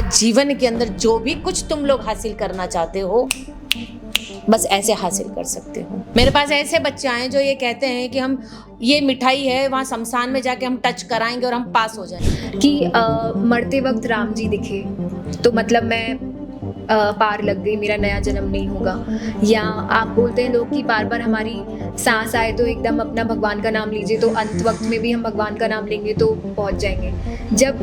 आज जीवन के अंदर जो भी कुछ तुम लोग हासिल करना चाहते हो, बस ऐसे हासिल कर सकते हो। मेरे पास ऐसे बच्चे आए जो ये कहते हैं कि हम ये मिठाई है वहाँ शमशान में जाके हम टच कराएंगे और हम पास हो जाएंगे। कि मरते वक्त राम जी दिखे तो मतलब मैं पार लग गई, मेरा नया जन्म नहीं होगा। या आप बोलते हैं लोग कि बार बार हमारी सांस आए तो एकदम अपना भगवान का नाम लीजिए, तो अंत वक्त में भी हम भगवान का नाम लेंगे तो पहुंच जाएंगे। जब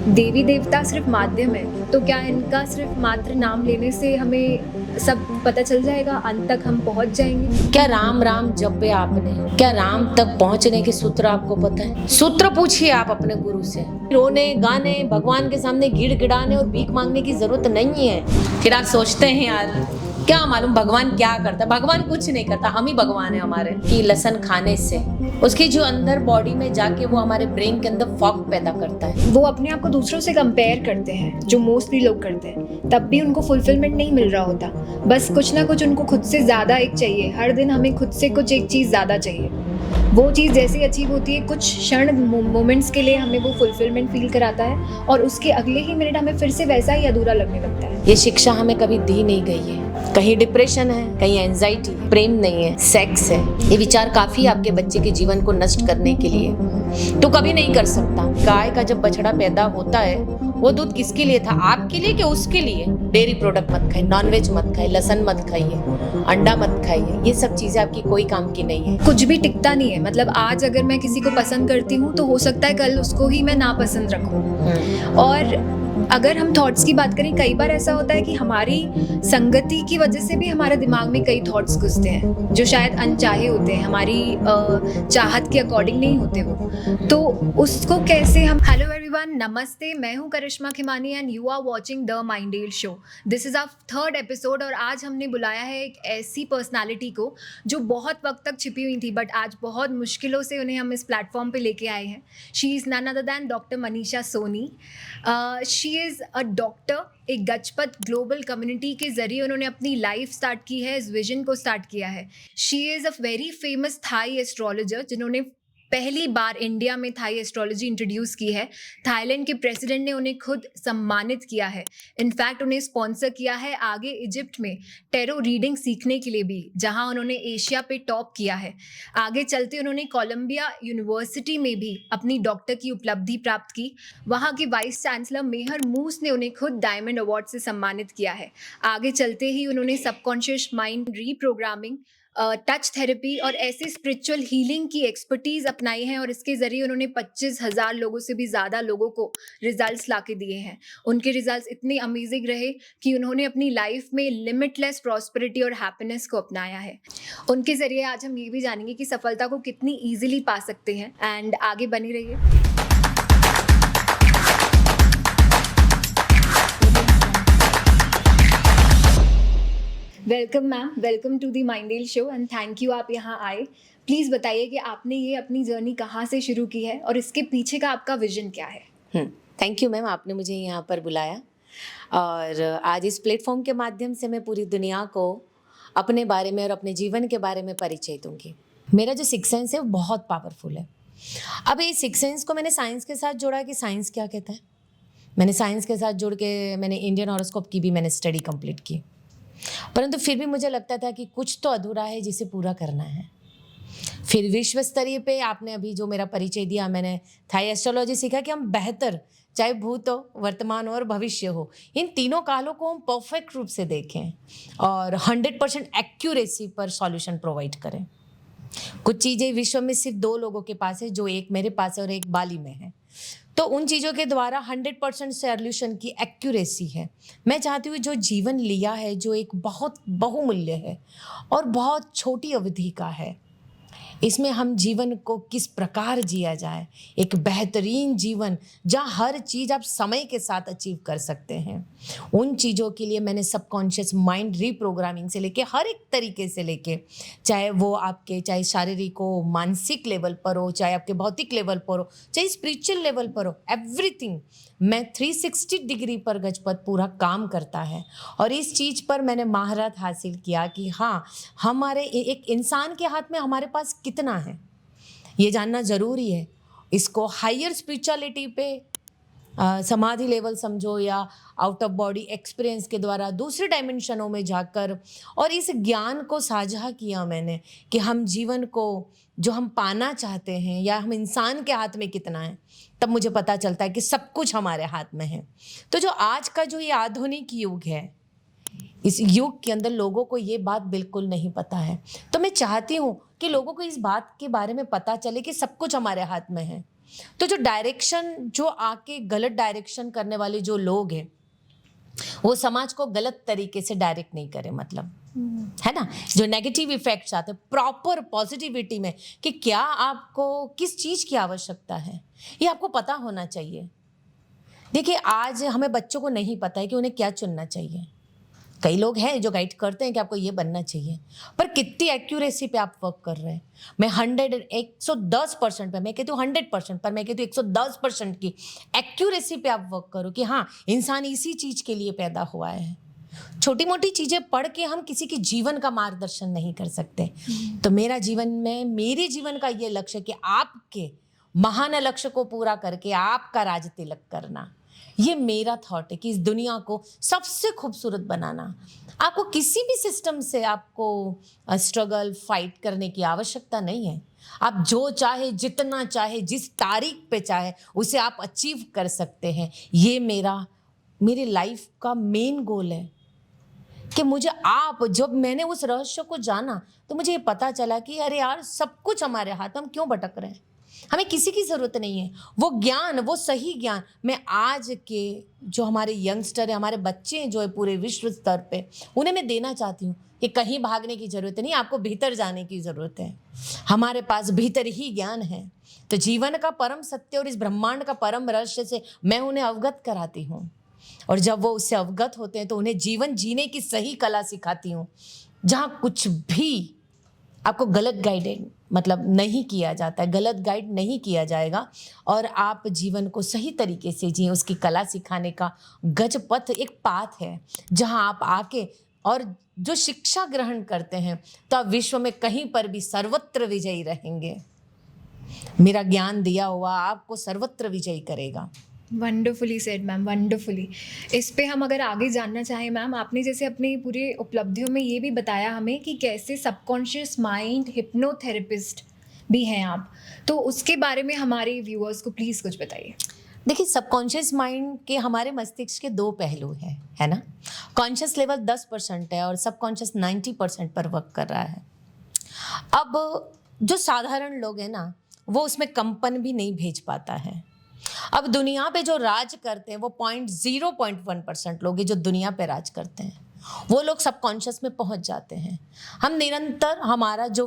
देवी देवता सिर्फ माध्यम है, तो क्या इनका सिर्फ मात्र नाम लेने से हमें सब पता चल जाएगा, अंत तक हम पहुंच जाएंगे? क्या राम राम जपे आपने? क्या राम तक पहुंचने के सूत्र आपको पता है? सूत्र पूछिए आप अपने गुरु से। रोने गाने भगवान के सामने गिड़गिड़ाने और भीख मांगने की जरूरत नहीं है। फिर आप सोचते हैं यार क्या मालूम भगवान क्या करता है। भगवान कुछ नहीं करता, हम ही भगवान है हमारे। कि लहसुन खाने से उसकी जो अंदर बॉडी में जाके वो हमारे ब्रेन के अंदर फॉग पैदा करता है। वो अपने आप को दूसरों से कंपेयर करते हैं, जो मोस्टली लोग करते हैं, तब भी उनको फुलफिलमेंट नहीं मिल रहा होता। बस कुछ ना कुछ उनको खुद से ज़्यादा एक चाहिए। हर दिन हमें खुद से कुछ एक चीज़ ज़्यादा चाहिए। वो चीज़ जैसे अचीव होती है, कुछ क्षण मोमेंट्स के लिए हमें वो फुलफिलमेंट फील कराता है, और उसके अगले ही मिनट हमें फिर से वैसा ही अधूरा लगने लगता है। ये शिक्षा हमें कभी दी नहीं गई है। कहीं डिप्रेशन है, कहीं एंजाइटी है, प्रेम नहीं है, सेक्स है। ये विचार काफी आपके बच्चे के जीवन को नष्ट करने के लिए। तो कभी नहीं कर सकता। गाय का जब बछड़ा पैदा होता है वो दूध किसके लिए था? आपके लिए कि उसके लिए? डेयरी प्रोडक्ट मत खाइए, नॉनवेज मत खाइए, लहसुन मत खाइए, अंडा मत खाइए। ये सब चीजें आपकी कोई काम की नहीं है। कुछ भी टिकता नहीं है। मतलब आज अगर मैं किसी को पसंद करती हूँ तो हो सकता है कल उसको ही मैं नापसंद रखूँ। और अगर हम थॉट्स की बात करें, कई बार ऐसा होता है कि हमारी संगति की वजह से भी हमारे दिमाग में कई थॉट्स घुसते हैं जो शायद अनचाहे होते हैं, हमारी चाहत के अकॉर्डिंग नहीं होते वो। तो उसको कैसे हम। हेलो एवरीवन, नमस्ते, मैं हूँ Karishma Khimani and you are watching the Mindell show. This is our third episode, और आज हमने बुलाया है एक ऐसी पर्सनालिटी को जो बहुत वक्त तक छिपी हुई थी, बट आज बहुत मुश्किलों से उन्हें हम इस प्लेटफॉर्म पे लेके आए हैं। She is none other than doctor Manisha Soni. She is a doctor. एक गजपत ग्लोबल कम्युनिटी के ज़रिए उन्होंने अपनी लाइफ स्टार्ट की है, इस विजन को स्टार्ट किया है। She is a very famous Thai astrologer जिन्होंने पहली बार इंडिया में थाई एस्ट्रोलॉजी इंट्रोड्यूस की है। थाईलैंड के प्रेसिडेंट ने उन्हें खुद सम्मानित किया है। इनफैक्ट उन्हें स्पॉन्सर किया है आगे इजिप्ट में टेरो रीडिंग सीखने के लिए भी, जहां उन्होंने एशिया पे टॉप किया है। आगे चलते उन्होंने कोलंबिया यूनिवर्सिटी में भी अपनी डॉक्टर की उपलब्धि प्राप्त की। वहाँ के वाइस चांसलर मेहर मूस ने उन्हें खुद डायमंड अवार्ड से सम्मानित किया है। आगे चलते ही उन्होंने subconscious mind reprogramming, touch therapy और ऐसे स्पिरिचुअल हीलिंग की एक्सपर्टीज अपनाई है, और इसके ज़रिए उन्होंने 25,000 लोगों से भी ज़्यादा लोगों को रिजल्ट्स ला के दिए हैं। उनके रिजल्ट्स इतने अमेजिंग रहे कि उन्होंने अपनी लाइफ में लिमिटलेस प्रॉस्पेरिटी और हैप्पीनेस को अपनाया है। उनके ज़रिए आज हम ये भी जानेंगे कि सफलता को कितनी ईजिली पा सकते हैं। एंड आगे बनी रहिए। Welcome ma'am, welcome to the Mindell show and thank you आप यहाँ आए। प्लीज़ बताइए कि आपने ये अपनी जर्नी कहाँ से शुरू की है और इसके पीछे का आपका विजन क्या है? थैंक यू मैम, आपने मुझे यहाँ पर बुलाया और आज इस प्लेटफॉर्म के माध्यम से मैं पूरी दुनिया को अपने बारे में और अपने जीवन के बारे में परिचय दूंगी। मेरा जो सिक्स सेंस है वो बहुत पावरफुल है। अब ये सिक्स सेंस को मैंने साइंस के साथ जोड़ा कि साइंस क्या कहता है। मैंने साइंस के साथ जोड़ के मैंने इंडियन हॉरोस्कोप की भी मैंने स्टडी कंप्लीट की, परंतु फिर भी मुझे लगता था कि कुछ तो अधूरा है जिसे पूरा करना है। फिर विश्व स्तरीय पे आपने अभी जो मेरा परिचय दिया, मैंने थाई एस्ट्रोलॉजी सीखा कि हम बेहतर, चाहे भूत हो, वर्तमान हो और भविष्य हो, इन तीनों कालों को हम परफेक्ट रूप से देखें और 100% एक्यूरेसी पर सॉल्यूशन प्रोवाइड करें। कुछ चीज़ें विश्व में सिर्फ 2 लोगों के पास है, जो एक मेरे पास है और एक बाली में है। तो उन चीज़ों के द्वारा 100% सॉल्यूशन की एक्यूरेसी है। मैं चाहती हूँ जो जीवन लिया है, जो एक बहुत बहुमूल्य है और बहुत छोटी अवधि का है, इसमें हम जीवन को किस प्रकार जिया जाए, एक बेहतरीन जीवन जहाँ हर चीज़ आप समय के साथ अचीव कर सकते हैं। उन चीज़ों के लिए मैंने सबकॉन्शियस माइंड रीप्रोग्रामिंग से लेके हर एक तरीके से लेके, चाहे वो आपके चाहे शारीरिक हो, मानसिक लेवल पर हो, चाहे आपके भौतिक लेवल पर हो, चाहे स्पिरिचुअल लेवल पर हो, एवरीथिंग मैं 360 डिग्री पर गजपत पूरा काम करता है। और इस चीज़ पर मैंने महारत हासिल किया कि हाँ, हमारे एक इंसान के हाथ में हमारे पास कितना है ये जानना ज़रूरी है। इसको हायर स्पिरिचुअलिटी पे समाधि लेवल समझो या आउट ऑफ बॉडी एक्सपीरियंस के द्वारा दूसरे डायमेंशनों में जाकर, और इस ज्ञान को साझा किया मैंने कि हम जीवन को जो हम पाना चाहते हैं या हम इंसान के हाथ में कितना है, तब मुझे पता चलता है कि सब कुछ हमारे हाथ में है। तो जो आज का जो ये आधुनिक युग है, इस युग के अंदर लोगों को ये बात बिल्कुल नहीं पता है। तो मैं चाहती हूँ कि लोगों को इस बात के बारे में पता चले कि सब कुछ हमारे हाथ में है। तो जो डायरेक्शन, जो आके गलत डायरेक्शन करने वाले जो लोग हैं, वो समाज को गलत तरीके से डायरेक्ट नहीं करे, मतलब है ना, जो नेगेटिव इफेक्ट्स आते हैं, प्रॉपर पॉजिटिविटी में कि क्या आपको किस चीज़ की आवश्यकता है, ये आपको पता होना चाहिए। देखिए, आज हमें बच्चों को नहीं पता है कि उन्हें क्या चुनना चाहिए। कई लोग हैं जो गाइड करते हैं कि आपको ये बनना चाहिए, पर कितनी एक्यूरेसी पे आप वर्क कर रहे हैं। मैं 110% पे, मैं कहती हूँ 100%, पर मैं कहती हूँ 110% की एक्यूरेसी पे आप वर्क करो कि हाँ, इंसान इसी चीज़ के लिए पैदा हुआ है। छोटी मोटी चीज़ें पढ़ के हम किसी के जीवन का मार्गदर्शन नहीं कर सकते। तो मेरे जीवन का ये लक्ष्य है कि आपके महान लक्ष्य को पूरा करके आपका राज तिलक करना, ये मेरा थॉट है कि इस दुनिया को सबसे खूबसूरत बनाना। आपको किसी भी सिस्टम से आपको स्ट्रगल फाइट करने की आवश्यकता नहीं है। आप जो चाहे, जितना चाहे, जिस तारीख पे चाहे, उसे आप अचीव कर सकते हैं। ये मेरी लाइफ का मेन गोल है कि जब मैंने उस रहस्य को जाना तो मुझे ये पता चला कि अरे यार, सब कुछ हमारे हाथ, हम क्यों भटक रहे हैं, हमें किसी की ज़रूरत नहीं है। वो ज्ञान, वो सही ज्ञान मैं आज के जो हमारे यंगस्टर हैं, हमारे बच्चे हैं जो है पूरे विश्व स्तर पे, उन्हें मैं देना चाहती हूँ कि कहीं भागने की ज़रूरत नहीं, आपको भीतर जाने की ज़रूरत है। हमारे पास भीतर ही ज्ञान है। तो जीवन का परम सत्य और इस ब्रह्मांड का परम रहस्य से मैं उन्हें अवगत कराती हूँ, और जब वो उससे अवगत होते हैं तो उन्हें जीवन जीने की सही कला सिखाती हूँ, जहाँ कुछ भी आपको गलत गाइडेड मतलब नहीं किया जाता है, गलत गाइड नहीं किया जाएगा, और आप जीवन को सही तरीके से जिए। उसकी कला सिखाने का गजपथ एक पाथ है, जहां आप आके और जो शिक्षा ग्रहण करते हैं तो आप विश्व में कहीं पर भी सर्वत्र विजयी रहेंगे। मेरा ज्ञान दिया हुआ आपको सर्वत्र विजयी करेगा। Wonderfully said ma'am, wonderfully. इस पे हम अगर आगे जानना चाहें मैम, आपने जैसे अपनी पूरी उपलब्धियों में ये भी बताया हमें कि कैसे सबकॉन्शियस माइंड हिप्नोथेरेपिस्ट भी हैं आप, तो उसके बारे में हमारे व्यूअर्स को प्लीज़ कुछ बताइए। देखिए, सबकॉन्शियस माइंड के हमारे मस्तिष्क के दो पहलू हैं, है ना। कॉन्शियस लेवल 10% है और सबकॉन्शियस 90% पर वर्क कर रहा है। अब जो साधारण लोग हैं ना, वो उसमें कंपन भी नहीं भेज पाता है। अब दुनिया पे जो राज करते हैं वो 0.1% लोग हैं जो दुनिया पे राज करते हैं। वो लोग सबकॉन्शियस में पहुंच जाते हैं। हम निरंतर, हमारा जो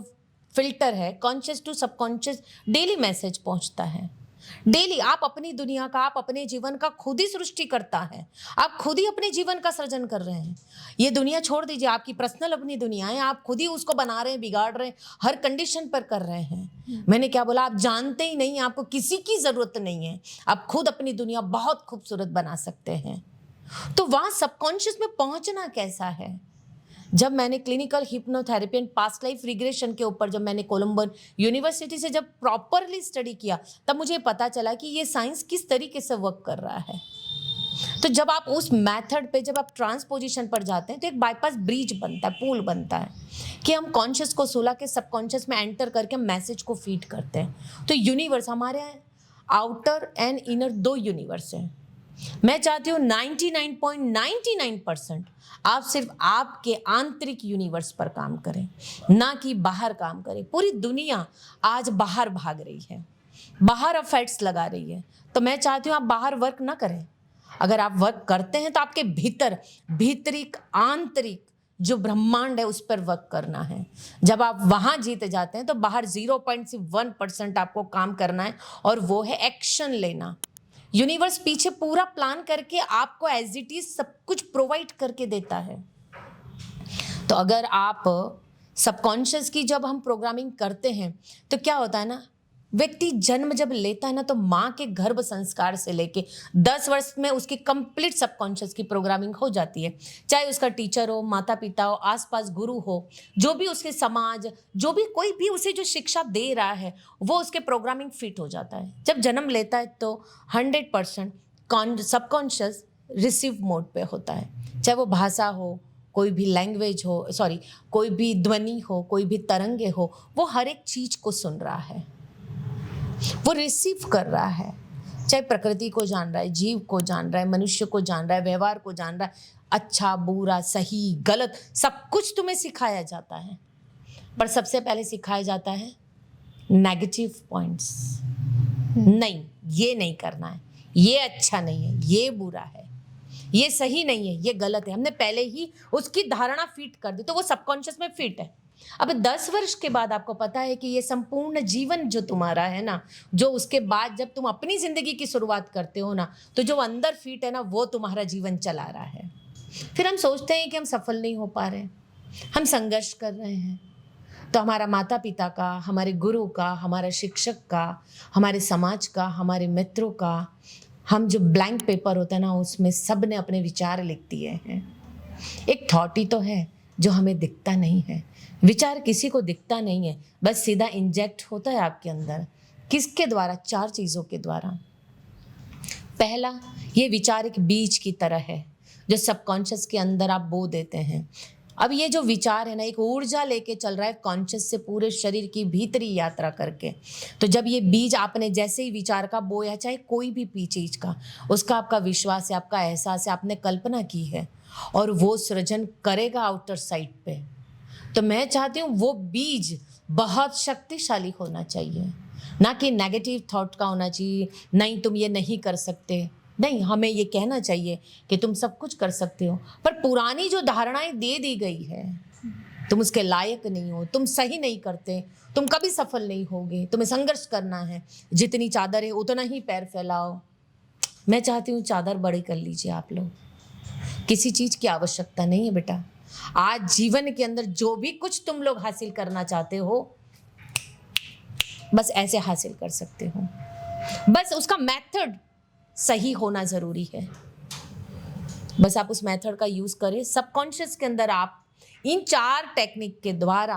फिल्टर है conscious to subconscious, daily message पहुंचता है। डेली आप अपनी दुनिया का, आप अपने जीवन का खुद ही सृष्टि करता है। आप खुद ही अपने जीवन का सृजन कर रहे हैं। ये दुनिया छोड़ दीजिए, आपकी पर्सनल अपनी दुनिया है, आप खुद ही उसको बना रहे हैं, बिगाड़ रहे हैं, हर कंडीशन पर कर रहे हैं। मैंने क्या बोला, आप जानते ही नहीं, आपको किसी की जरूरत नहीं है। आप खुद अपनी दुनिया बहुत खूबसूरत बना सकते हैं। तो वहां सबकॉन्शियस में पहुंचना कैसा है? जब मैंने clinical hypnotherapy and past life regression के ऊपर जब मैंने कोलंबो यूनिवर्सिटी से जब प्रॉपरली स्टडी किया, तब मुझे पता चला कि ये साइंस किस तरीके से वर्क कर रहा है। तो जब आप उस मेथड पे, जब आप ट्रांसपोजिशन पर जाते हैं, तो एक बाईपास ब्रिज बनता है, पुल बनता है कि हम कॉन्शियस को सुला के सबकॉन्शियस में एंटर करके मैसेज को फीड करते हैं। तो यूनिवर्स, हमारे आउटर एंड इनर दो यूनिवर्स हैं। मैं चाहती हूँ 99.99% आप सिर्फ आपके आंतरिक यूनिवर्स पर काम करें, ना कि बाहर काम करें। पूरी दुनिया आज बाहर भाग रही है, बाहर अफेक्ट्स लगा रही है। तो मैं चाहती हूँ आप बाहर वर्क ना करें। अगर आप वर्क करते हैं तो आपके भीतरिक आंतरिक जो ब्रह्मांड है उस पर वर्क करना है। जब आप वहां जीते जाते हैं तो बाहर 0.1% आपको काम करना है, और वो है एक्शन लेना। यूनिवर्स पीछे पूरा प्लान करके आपको एज इट इज सब कुछ प्रोवाइड करके देता है। तो अगर आप सबकॉन्शियस की जब हम प्रोग्रामिंग करते हैं तो क्या होता है ना, व्यक्ति जन्म जब लेता है ना, तो माँ के गर्भ संस्कार से लेके 10 वर्ष में उसकी कंप्लीट सबकॉन्शियस की प्रोग्रामिंग हो जाती है। चाहे उसका टीचर हो, माता पिता हो, आसपास गुरु हो, जो भी उसके समाज, जो भी कोई भी उसे जो शिक्षा दे रहा है, वो उसके प्रोग्रामिंग फिट हो जाता है। जब जन्म लेता है तो 100% सबकॉन्शियस रिसीव मोड पे होता है, चाहे वो भाषा हो, कोई भी लैंग्वेज हो, कोई भी ध्वनि हो, कोई भी तरंगे हो, वो हर एक चीज को सुन रहा है, वो रिसीव कर रहा है, चाहे प्रकृति को जान रहा है, जीव को जान रहा है, मनुष्य को जान रहा है, व्यवहार को जान रहा है, अच्छा बुरा सही गलत सब कुछ तुम्हें सिखाया जाता है। पर सबसे पहले सिखाया जाता है नेगेटिव पॉइंट्स। नहीं, ये नहीं करना है, ये अच्छा नहीं है, ये बुरा है, ये सही नहीं है, ये गलत है। हमने पहले ही उसकी धारणा फिट कर दी, तो वो सबकॉन्शियस में फिट है। अब 10 वर्ष के बाद आपको पता है कि ये संपूर्ण जीवन जो तुम्हारा है ना, जो उसके बाद जब तुम अपनी जिंदगी की शुरुआत करते हो ना, तो जो अंदर फिट है ना, वो तुम्हारा जीवन चला रहा है। फिर हम सोचते हैं कि हम सफल नहीं हो पा रहे, हम संघर्ष कर रहे हैं, तो हमारा माता पिता का, हमारे गुरु का, हमारा शिक्षक का, हमारे समाज का, हमारे मित्रों का, हम जो ब्लैंक पेपर होता है ना, उसमें सब ने अपने विचार लिख दिए हैं। एक थॉट ही तो है जो हमें दिखता नहीं है, विचार किसी को दिखता नहीं है, बस सीधा इंजेक्ट होता है आपके अंदर। किसके द्वारा? 4 चीज़ों के द्वारा। पहला, ये विचार एक बीज की तरह है जो सबकॉन्शियस के अंदर आप बो देते हैं। अब ये जो विचार है ना, एक ऊर्जा लेके चल रहा है कॉन्शियस से पूरे शरीर की भीतरी यात्रा करके। तो जब ये बीज आपने जैसे ही विचार का बोया, चाहे कोई भी चीज का, उसका आपका विश्वास है, आपका एहसास है, आपने कल्पना की है, और वो सृजन करेगा आउटर साइड पे। तो मैं चाहती हूँ वो बीज बहुत शक्तिशाली होना चाहिए, ना कि नेगेटिव थॉट का होना चाहिए। नहीं, तुम ये नहीं कर सकते। नहीं, हमें ये कहना चाहिए कि तुम सब कुछ कर सकते हो, पर पुरानी जो धारणाएं दे दी गई है, तुम उसके लायक नहीं हो, तुम सही नहीं करते, तुम कभी सफल नहीं होगे, तुम्हें संघर्ष करना है, जितनी चादर है उतना ही पैर फैलाओ। मैं चाहती हूँ चादर बड़ी कर लीजिए आप लोग, किसी चीज की आवश्यकता नहीं है बेटा। आज जीवन के अंदर जो भी कुछ तुम लोग हासिल करना चाहते हो, बस ऐसे हासिल कर सकते हो, बस उसका मेथड सही होना जरूरी है। बस आप उस मेथड का यूज करें। सबकॉन्शियस के अंदर आप इन 4 टेक्निक के द्वारा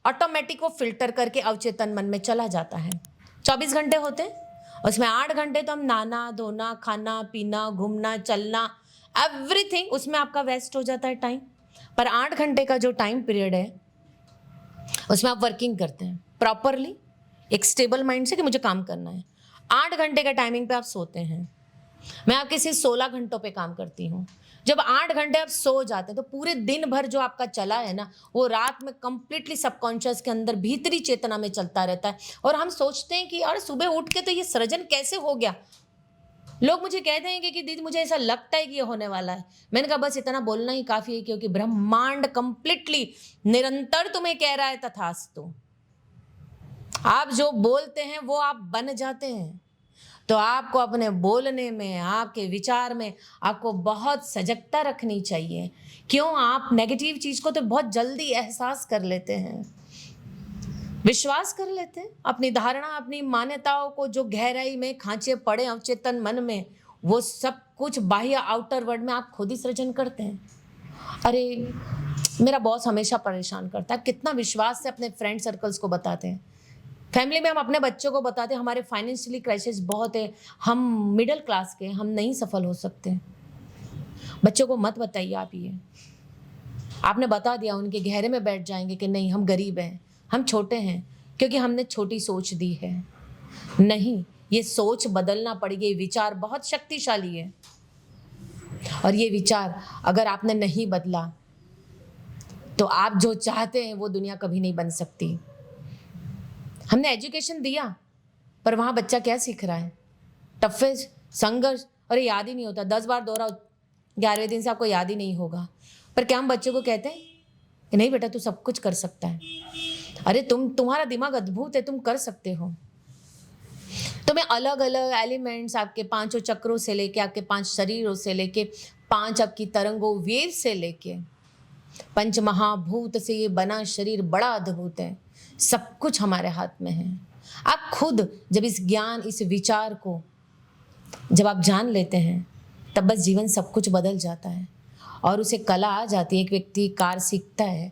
ऑटोमेटिक को फिल्टर करके अवचेतन मन में चला जाता है। 24 घंटे होते हैं, उसमें 8 घंटे तो हम नहाना धोना, खाना पीना, घूमना चलना, एवरीथिंग उसमें आपका वेस्ट हो जाता है टाइम। पर 8 घंटे का जो टाइम पीरियड है, उसमें आप वर्किंग करते हैं प्रॉपरली, एक स्टेबल माइंड से कि मुझे काम करना है। 8 घंटे का टाइमिंग पे आप सोते हैं। मैं आपके सिर्फ 16 घंटों पे काम करती हूँ। जब 8 घंटे आप सो जाते हैं, तो पूरे दिन भर जो आपका चला है ना, वो रात में कंप्लीटली सबकॉन्शियस के अंदर भीतरी चेतना में चलता रहता है। और हम सोचते हैं कि यार सुबह उठ के तो ये सृजन कैसे हो गया। लोग मुझे कहते हैं कि दीदी मुझे ऐसा लगता है कि ये होने वाला है। मैंने कहा बस इतना बोलना ही काफी है, क्योंकि ब्रह्मांड कंप्लीटली निरंतर तुम्हें कह रहा है तथास्तु। आप जो बोलते हैं वो आप बन जाते हैं। तो आपको अपने बोलने में, आपके विचार में आपको बहुत सजगता रखनी चाहिए। क्यों? आप नेगेटिव चीज को तो बहुत जल्दी एहसास कर लेते हैं, विश्वास कर लेते हैं। अपनी धारणा, अपनी मान्यताओं को जो गहराई में खांचे पड़े अवचेतन मन में, वो सब कुछ बाह्य आउटर वर्ल्ड में आप खुद ही सृजन करते हैं। अरे मेरा बॉस हमेशा परेशान करता है, कितना विश्वास से अपने फ्रेंड सर्कल्स को बताते हैं। फैमिली में हम अपने बच्चों को बताते हैं हमारे फाइनेंशियली क्राइसिस बहुत है, हम मिडिल क्लास के, हम नहीं सफल हो सकते। बच्चों को मत बताइए आप ये। आपने बता दिया, उनके गहरे में बैठ जाएंगे कि नहीं हम गरीब हैं, हम छोटे हैं, क्योंकि हमने छोटी सोच दी है। नहीं, ये सोच बदलना पड़ेगी। ये विचार बहुत शक्तिशाली है, और ये विचार अगर आपने नहीं बदला तो आप जो चाहते हैं वो दुनिया कभी नहीं बन सकती। हमने एजुकेशन दिया, पर वहाँ बच्चा क्या सीख रहा है? टफेस्ट संघर्ष, अरे याद ही नहीं होता, 10 बार दोहराओ, 11वें दिन से आपको याद ही नहीं होगा। पर क्या हम बच्चों को कहते हैं कि नहीं बेटा तू सब कुछ कर सकता है, अरे तुम्हारा दिमाग अद्भुत है, तुम कर सकते हो। तुम्हें अलग अलग एलिमेंट्स, आपके 5 चक्रों से लेके, आपके 5 शरीरों से लेके, 5 आपकी तरंगों वेव से लेके, पंच महाभूत से ये बना शरीर बड़ा अद्भुत है। सब कुछ हमारे हाथ में है। आप खुद जब इस ज्ञान, इस विचार को जब आप जान लेते हैं, तब बस जीवन सब कुछ बदल जाता है और उसे कला आ जाती है। एक व्यक्ति कार सीखता है,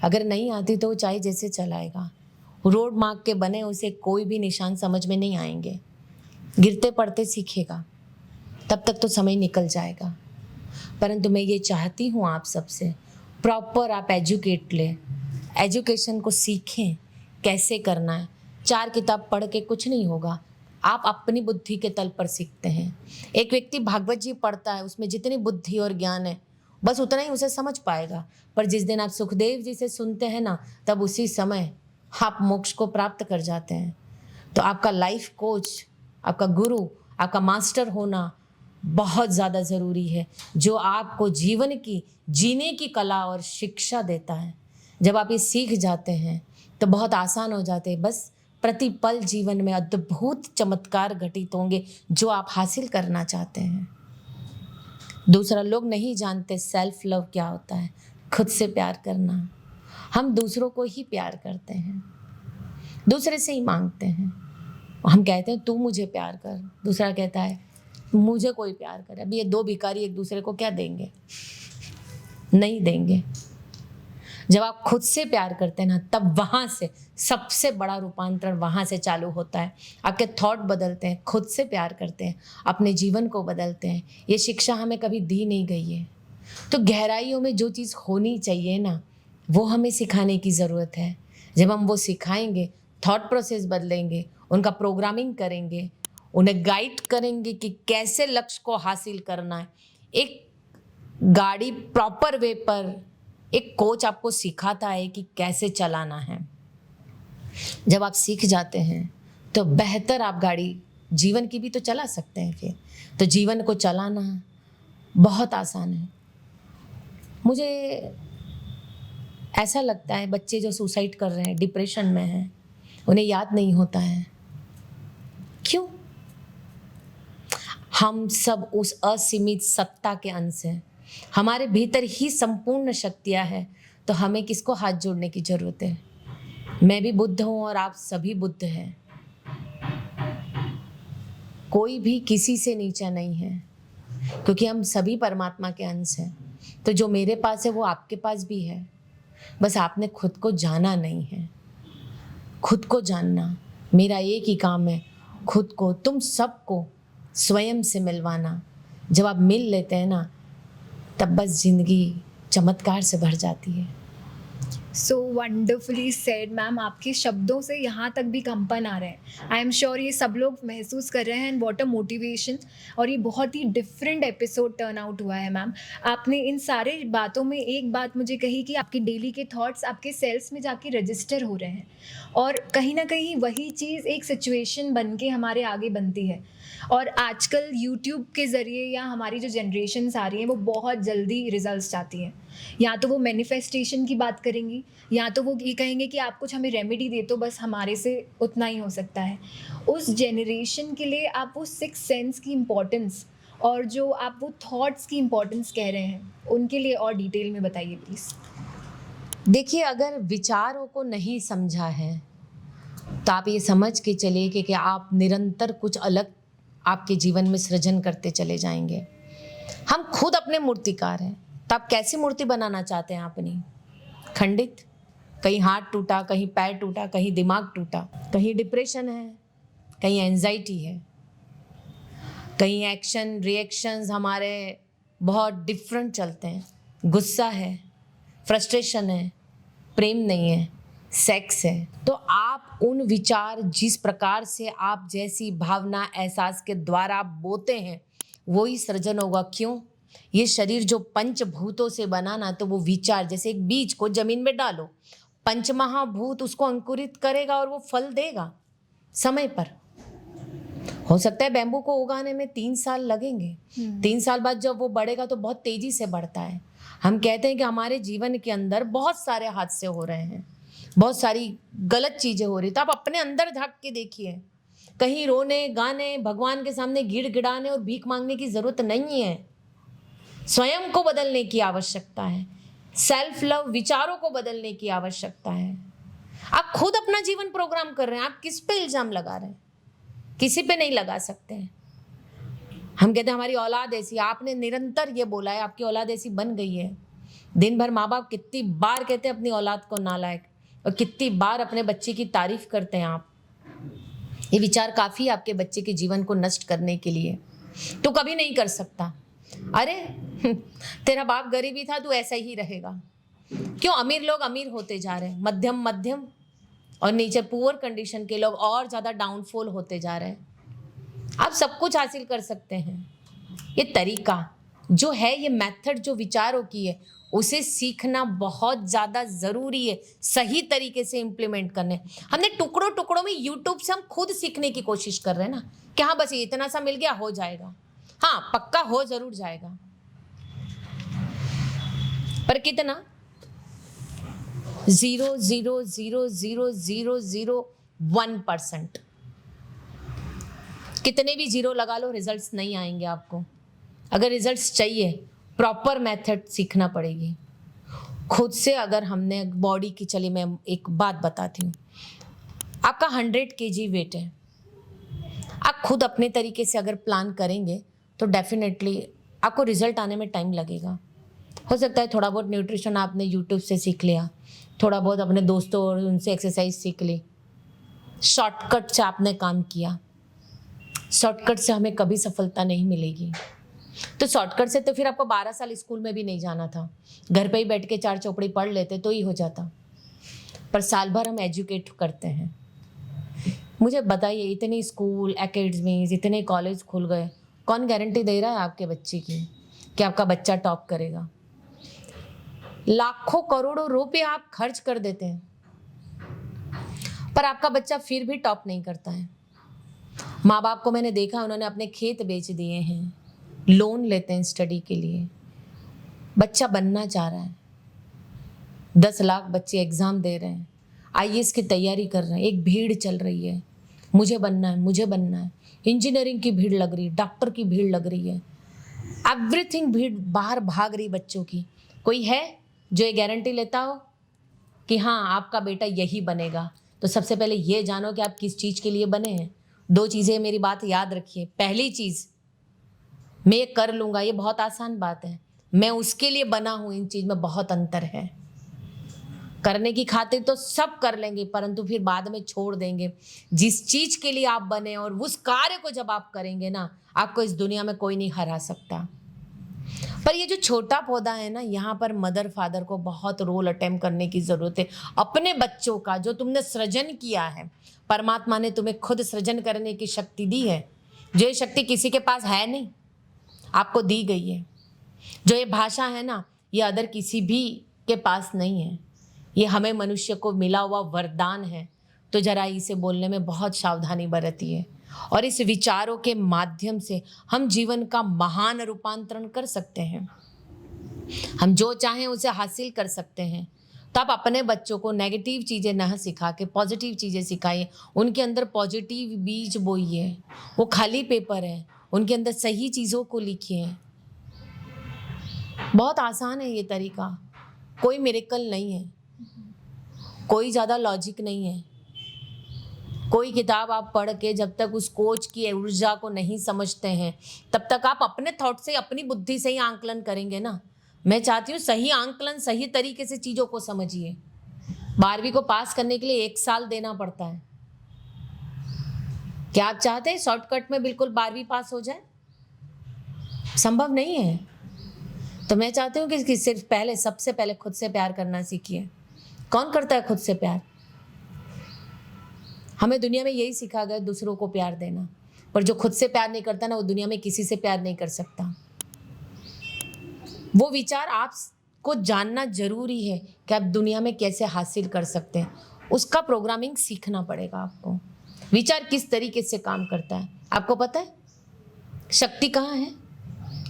अगर नहीं आती तो वो चाहे जैसे चलाएगा, रोड मार्क के बने उसे कोई भी निशान समझ में नहीं आएंगे। गिरते पड़ते सीखेगा, तब तक तो समय निकल जाएगा। परंतु मैं ये चाहती हूँ आप सबसे, प्रॉपर आप एजुकेट लें, एजुकेशन को सीखें कैसे करना है। 4 किताब पढ़ के कुछ नहीं होगा, आप अपनी बुद्धि के तल पर सीखते हैं। एक व्यक्ति भागवत जी पढ़ता है, उसमें जितनी बुद्धि और ज्ञान है बस उतना ही उसे समझ पाएगा। पर जिस दिन आप सुखदेव जी से सुनते हैं ना, तब उसी समय आप मोक्ष को प्राप्त कर जाते हैं। तो आपका लाइफ कोच, आपका गुरु, आपका मास्टर होना बहुत ज़्यादा ज़रूरी है, जो आपको जीवन की जीने की कला और शिक्षा देता है। जब आप ये सीख जाते हैं तो बहुत आसान हो जाते हैं। बस प्रतिपल जीवन में अद्भुत चमत्कार घटित होंगे जो आप हासिल करना चाहते हैं। दूसरा, लोग नहीं जानते सेल्फ लव क्या होता है, खुद से प्यार करना। हम दूसरों को ही प्यार करते हैं, दूसरे से ही मांगते हैं। हम कहते हैं तू मुझे प्यार कर, दूसरा कहता है मुझे कोई प्यार करे। अभी ये 2 भिखारी एक दूसरे को क्या देंगे? नहीं देंगे। जब आप खुद से प्यार करते हैं ना, तब वहाँ से सबसे बड़ा रूपांतरण वहाँ से चालू होता है। आपके थॉट बदलते हैं, खुद से प्यार करते हैं, अपने जीवन को बदलते हैं। ये शिक्षा हमें कभी दी नहीं गई है। तो गहराइयों में जो चीज़ होनी चाहिए ना, वो हमें सिखाने की ज़रूरत है। जब हम वो सिखाएंगे, थॉट प्रोसेस बदलेंगे, उनका प्रोग्रामिंग करेंगे, उन्हें गाइड करेंगे कि कैसे लक्ष्य को हासिल करना है। एक गाड़ी प्रॉपर वे पर एक कोच आपको सिखाता है कि कैसे चलाना है। जब आप सीख जाते हैं तो बेहतर आप गाड़ी जीवन की भी तो चला सकते हैं। फिर तो जीवन को चलाना बहुत आसान है। मुझे ऐसा लगता है बच्चे जो सुसाइड कर रहे हैं, डिप्रेशन में हैं, उन्हें याद नहीं होता है। क्यों? हम सब उस असीमित सत्ता के अंश हैं। हमारे भीतर ही संपूर्ण शक्तियाँ हैं, तो हमें किसको हाथ जोड़ने की जरूरत है? मैं भी बुद्ध हूँ और आप सभी बुद्ध हैं। कोई भी किसी से नीचा नहीं है, क्योंकि हम सभी परमात्मा के अंश हैं। तो जो मेरे पास है वो आपके पास भी है, बस आपने खुद को जाना नहीं है। खुद को जानना मेरा एक ही काम है, खुद को, तुम सबको स्वयं से मिलवाना। जब आप मिल लेते हैं ना, तब बस जिंदगी चमत्कार से भर जाती है। सो वंडरफुली सेड मैम, आपके शब्दों से यहाँ तक भी कंपन आ रहे हैं। आई एम श्योर ये सब लोग महसूस कर रहे हैं। And what a motivation. और ये बहुत ही डिफरेंट एपिसोड टर्न आउट हुआ है मैम। आपने इन सारे बातों में एक बात मुझे कही कि आपकी डेली के थॉट्स आपके सेल्स में जाके रजिस्टर हो रहे हैं, और कहीं ना कहीं वही चीज़ एक सिचुएशन बन के हमारे आगे बनती है। और आजकल यूट्यूब के ज़रिए या हमारी जो जनरेशन्स आ रही हैं वो बहुत जल्दी रिजल्ट्स चाहती हैं। या तो वो मैनिफेस्टेशन की बात करेंगी, या तो वो ये कहेंगे कि आप कुछ हमें रेमेडी दे, तो बस हमारे से उतना ही हो सकता है। उस जनरेशन के लिए आप वो 6 सेंस की इम्पोर्टेंस और जो आप वो थॉट्स की इम्पोर्टेंस कह रहे हैं, उनके लिए और डिटेल में बताइए प्लीज़। देखिए, अगर विचारों को नहीं समझा है तो आप ये समझ के चलिए कि आप निरंतर कुछ अलग आपके जीवन में सृजन करते चले जाएंगे। हम खुद अपने मूर्तिकार हैं, तो आप कैसी मूर्ति बनाना चाहते हैं अपनी? खंडित? कहीं हाथ टूटा, कहीं पैर टूटा, कहीं दिमाग टूटा, कहीं डिप्रेशन है, कहीं एंजाइटी है, कहीं एक्शन रिएक्शंस हमारे बहुत डिफरेंट चलते हैं। गुस्सा है, फ्रस्ट्रेशन है, प्रेम नहीं है, सेक्स है। तो आप उन विचार, जिस प्रकार से आप जैसी भावना एहसास के द्वारा आप बोते हैं, वो ही सृजन होगा। क्यों? ये शरीर जो पंचभूतों से बना ना, तो वो विचार जैसे एक बीज को जमीन में डालो, पंचमहाभूत उसको अंकुरित करेगा और वो फल देगा समय पर। हो सकता है बैम्बू को उगाने में 3 साल लगेंगे। 3 साल बाद जब वो बढ़ेगा तो बहुत तेजी से बढ़ता है। हम कहते हैं कि हमारे जीवन के अंदर बहुत सारे हादसे हो रहे हैं, बहुत सारी गलत चीजें हो रही, तो आप अपने अंदर झांक के देखिए। कहीं रोने गाने, भगवान के सामने गिड़गिड़ाने और भीख मांगने की जरूरत नहीं है। स्वयं को बदलने की आवश्यकता है। सेल्फ लव, विचारों को बदलने की आवश्यकता है। आप खुद अपना जीवन प्रोग्राम कर रहे हैं, आप किस पे इल्जाम लगा रहे हैं? किसी पे नहीं लगा सकते हैं। हम कहते हैं हमारी औलाद ऐसी, आपने निरंतर ये बोला है आपकी औलाद ऐसी बन गई है। दिन भर माँ बाप कितनी बार कहते हैं अपनी औलाद को नालायक, और कितनी बार अपने बच्चे की तारीफ करते हैं आप। ये विचार काफ़ी आपके बच्चे के जीवन को नष्ट करने के लिए। तू कभी नहीं कर सकता, अरे तेरा बाप गरीबी था, तू ऐसा ही रहेगा। क्यों अमीर लोग अमीर होते जा रहे हैं, मध्यम मध्यम और नीचे पुअर कंडीशन के लोग और ज़्यादा डाउनफॉल होते जा रहे हैं। आप सब कुछ हासिल कर सकते हैं। ये तरीका जो है, ये मेथड जो विचारों की है, उसे सीखना बहुत ज़्यादा ज़रूरी है, सही तरीके से इम्प्लीमेंट करने। हमने टुकड़ों टुकड़ों में यूट्यूब से हम खुद सीखने की कोशिश कर रहे हैं ना, कि हाँ बस इतना सा मिल गया हो जाएगा। हाँ पक्का हो जरूर जाएगा, पर कितना? 0.0000001%। कितने भी जीरो लगा लो, रिजल्ट्स नहीं आएंगे आपको। अगर रिजल्ट्स चाहिए, प्रॉपर मेथड सीखना पड़ेगी खुद से। अगर हमने बॉडी की, चलिए मैं एक बात बताती हूँ, आपका 100 kg वेट है, आप खुद अपने तरीके से अगर प्लान करेंगे तो डेफिनेटली आपको रिजल्ट आने में टाइम लगेगा। हो सकता है थोड़ा बहुत न्यूट्रिशन आपने यूट्यूब से सीख लिया, थोड़ा बहुत अपने दोस्तों और उनसे एक्सरसाइज सीख ली, शॉर्टकट से आपने काम किया। शॉर्टकट से हमें कभी सफलता नहीं मिलेगी। तो शॉर्टकट से तो फिर आपको 12 साल स्कूल में भी नहीं जाना था, घर पे ही बैठ के 4 चौपड़ी पढ़ लेते तो ही हो जाता। पर साल भर हम एजुकेट करते हैं। मुझे बताइए, इतने स्कूल, एकेडमीज, इतने कॉलेज खुल गए, कौन गारंटी दे रहा है आपके बच्चे की कि आपका बच्चा टॉप करेगा? लाखों करोड़ों रुपए आप खर्च कर देते हैं, पर आपका बच्चा फिर भी टॉप नहीं करता है। माँ बाप को मैंने देखा, उन्होंने अपने खेत बेच दिए हैं, लोन लेते हैं स्टडी के लिए। बच्चा बनना चाह रहा है, 10 लाख बच्चे एग्ज़ाम दे रहे हैं, IAS की तैयारी कर रहे हैं, एक भीड़ चल रही है, मुझे बनना है, मुझे बनना है। इंजीनियरिंग की भीड़ लग रही है, डॉक्टर की भीड़ लग रही है, एवरीथिंग भीड़ बाहर भाग रही बच्चों की। कोई है जो ये गारंटी लेता हो कि हाँ आपका बेटा यही बनेगा? तो सबसे पहले ये जानो कि आप किस चीज़ के लिए बने हैं। 2 चीज़ें मेरी बात याद रखिए। पहली चीज़, मैं ये कर लूँगा, ये बहुत आसान बात है। मैं उसके लिए बना हूँ, इन चीज़ में बहुत अंतर है। करने की खातिर तो सब कर लेंगे, परंतु फिर बाद में छोड़ देंगे। जिस चीज़ के लिए आप बने और उस कार्य को जब आप करेंगे ना, आपको इस दुनिया में कोई नहीं हरा सकता। पर ये जो छोटा पौधा है ना, यहाँ पर मदर फादर को बहुत रोल अटेम्प्ट करने की ज़रूरत है। अपने बच्चों का जो तुमने सृजन किया है, परमात्मा ने तुम्हें खुद सृजन करने की शक्ति दी है, जो ये शक्ति किसी के पास है नहीं, आपको दी गई है। जो ये भाषा है ना, ये अदर किसी भी के पास नहीं है, ये हमें मनुष्य को मिला हुआ वरदान है। तो जरा इसे बोलने में बहुत सावधानी बरतिए, और इस विचारों के माध्यम से हम जीवन का महान रूपांतरण कर सकते हैं। हम जो चाहें उसे हासिल कर सकते हैं। तो आप अपने बच्चों को नेगेटिव चीज़ें न सिखा के पॉजिटिव चीज़ें सिखाइए, उनके अंदर पॉजिटिव बीज बोइए। वो खाली पेपर है, उनके अंदर सही चीज़ों को लिखिए। बहुत आसान है ये तरीका, कोई मिरेकल नहीं है, कोई ज़्यादा लॉजिक नहीं है। कोई किताब आप पढ़ के जब तक उस कोच की ऊर्जा को नहीं समझते हैं, तब तक आप अपने थॉट से, अपनी बुद्धि से ही आंकलन करेंगे ना। मैं चाहती हूँ सही आंकलन, सही तरीके से चीज़ों को समझिए। 12वीं को पास करने के लिए 1 साल देना पड़ता है। क्या आप चाहते हैं शॉर्टकट में बिल्कुल 12वीं पास हो जाए? संभव नहीं है। तो मैं चाहती हूँ कि सिर्फ पहले, सबसे पहले खुद से प्यार करना सीखिए। कौन करता है खुद से प्यार? हमें दुनिया में यही सिखा गया, दूसरों को प्यार देना, पर जो खुद से प्यार नहीं करता ना, वो दुनिया में किसी से प्यार नहीं कर सकता। वो विचार आपको जानना जरूरी है कि आप दुनिया में कैसे हासिल कर सकते हैं। उसका प्रोग्रामिंग सीखना पड़ेगा आपको। विचार किस तरीके से काम करता है आपको पता है? शक्ति कहाँ है?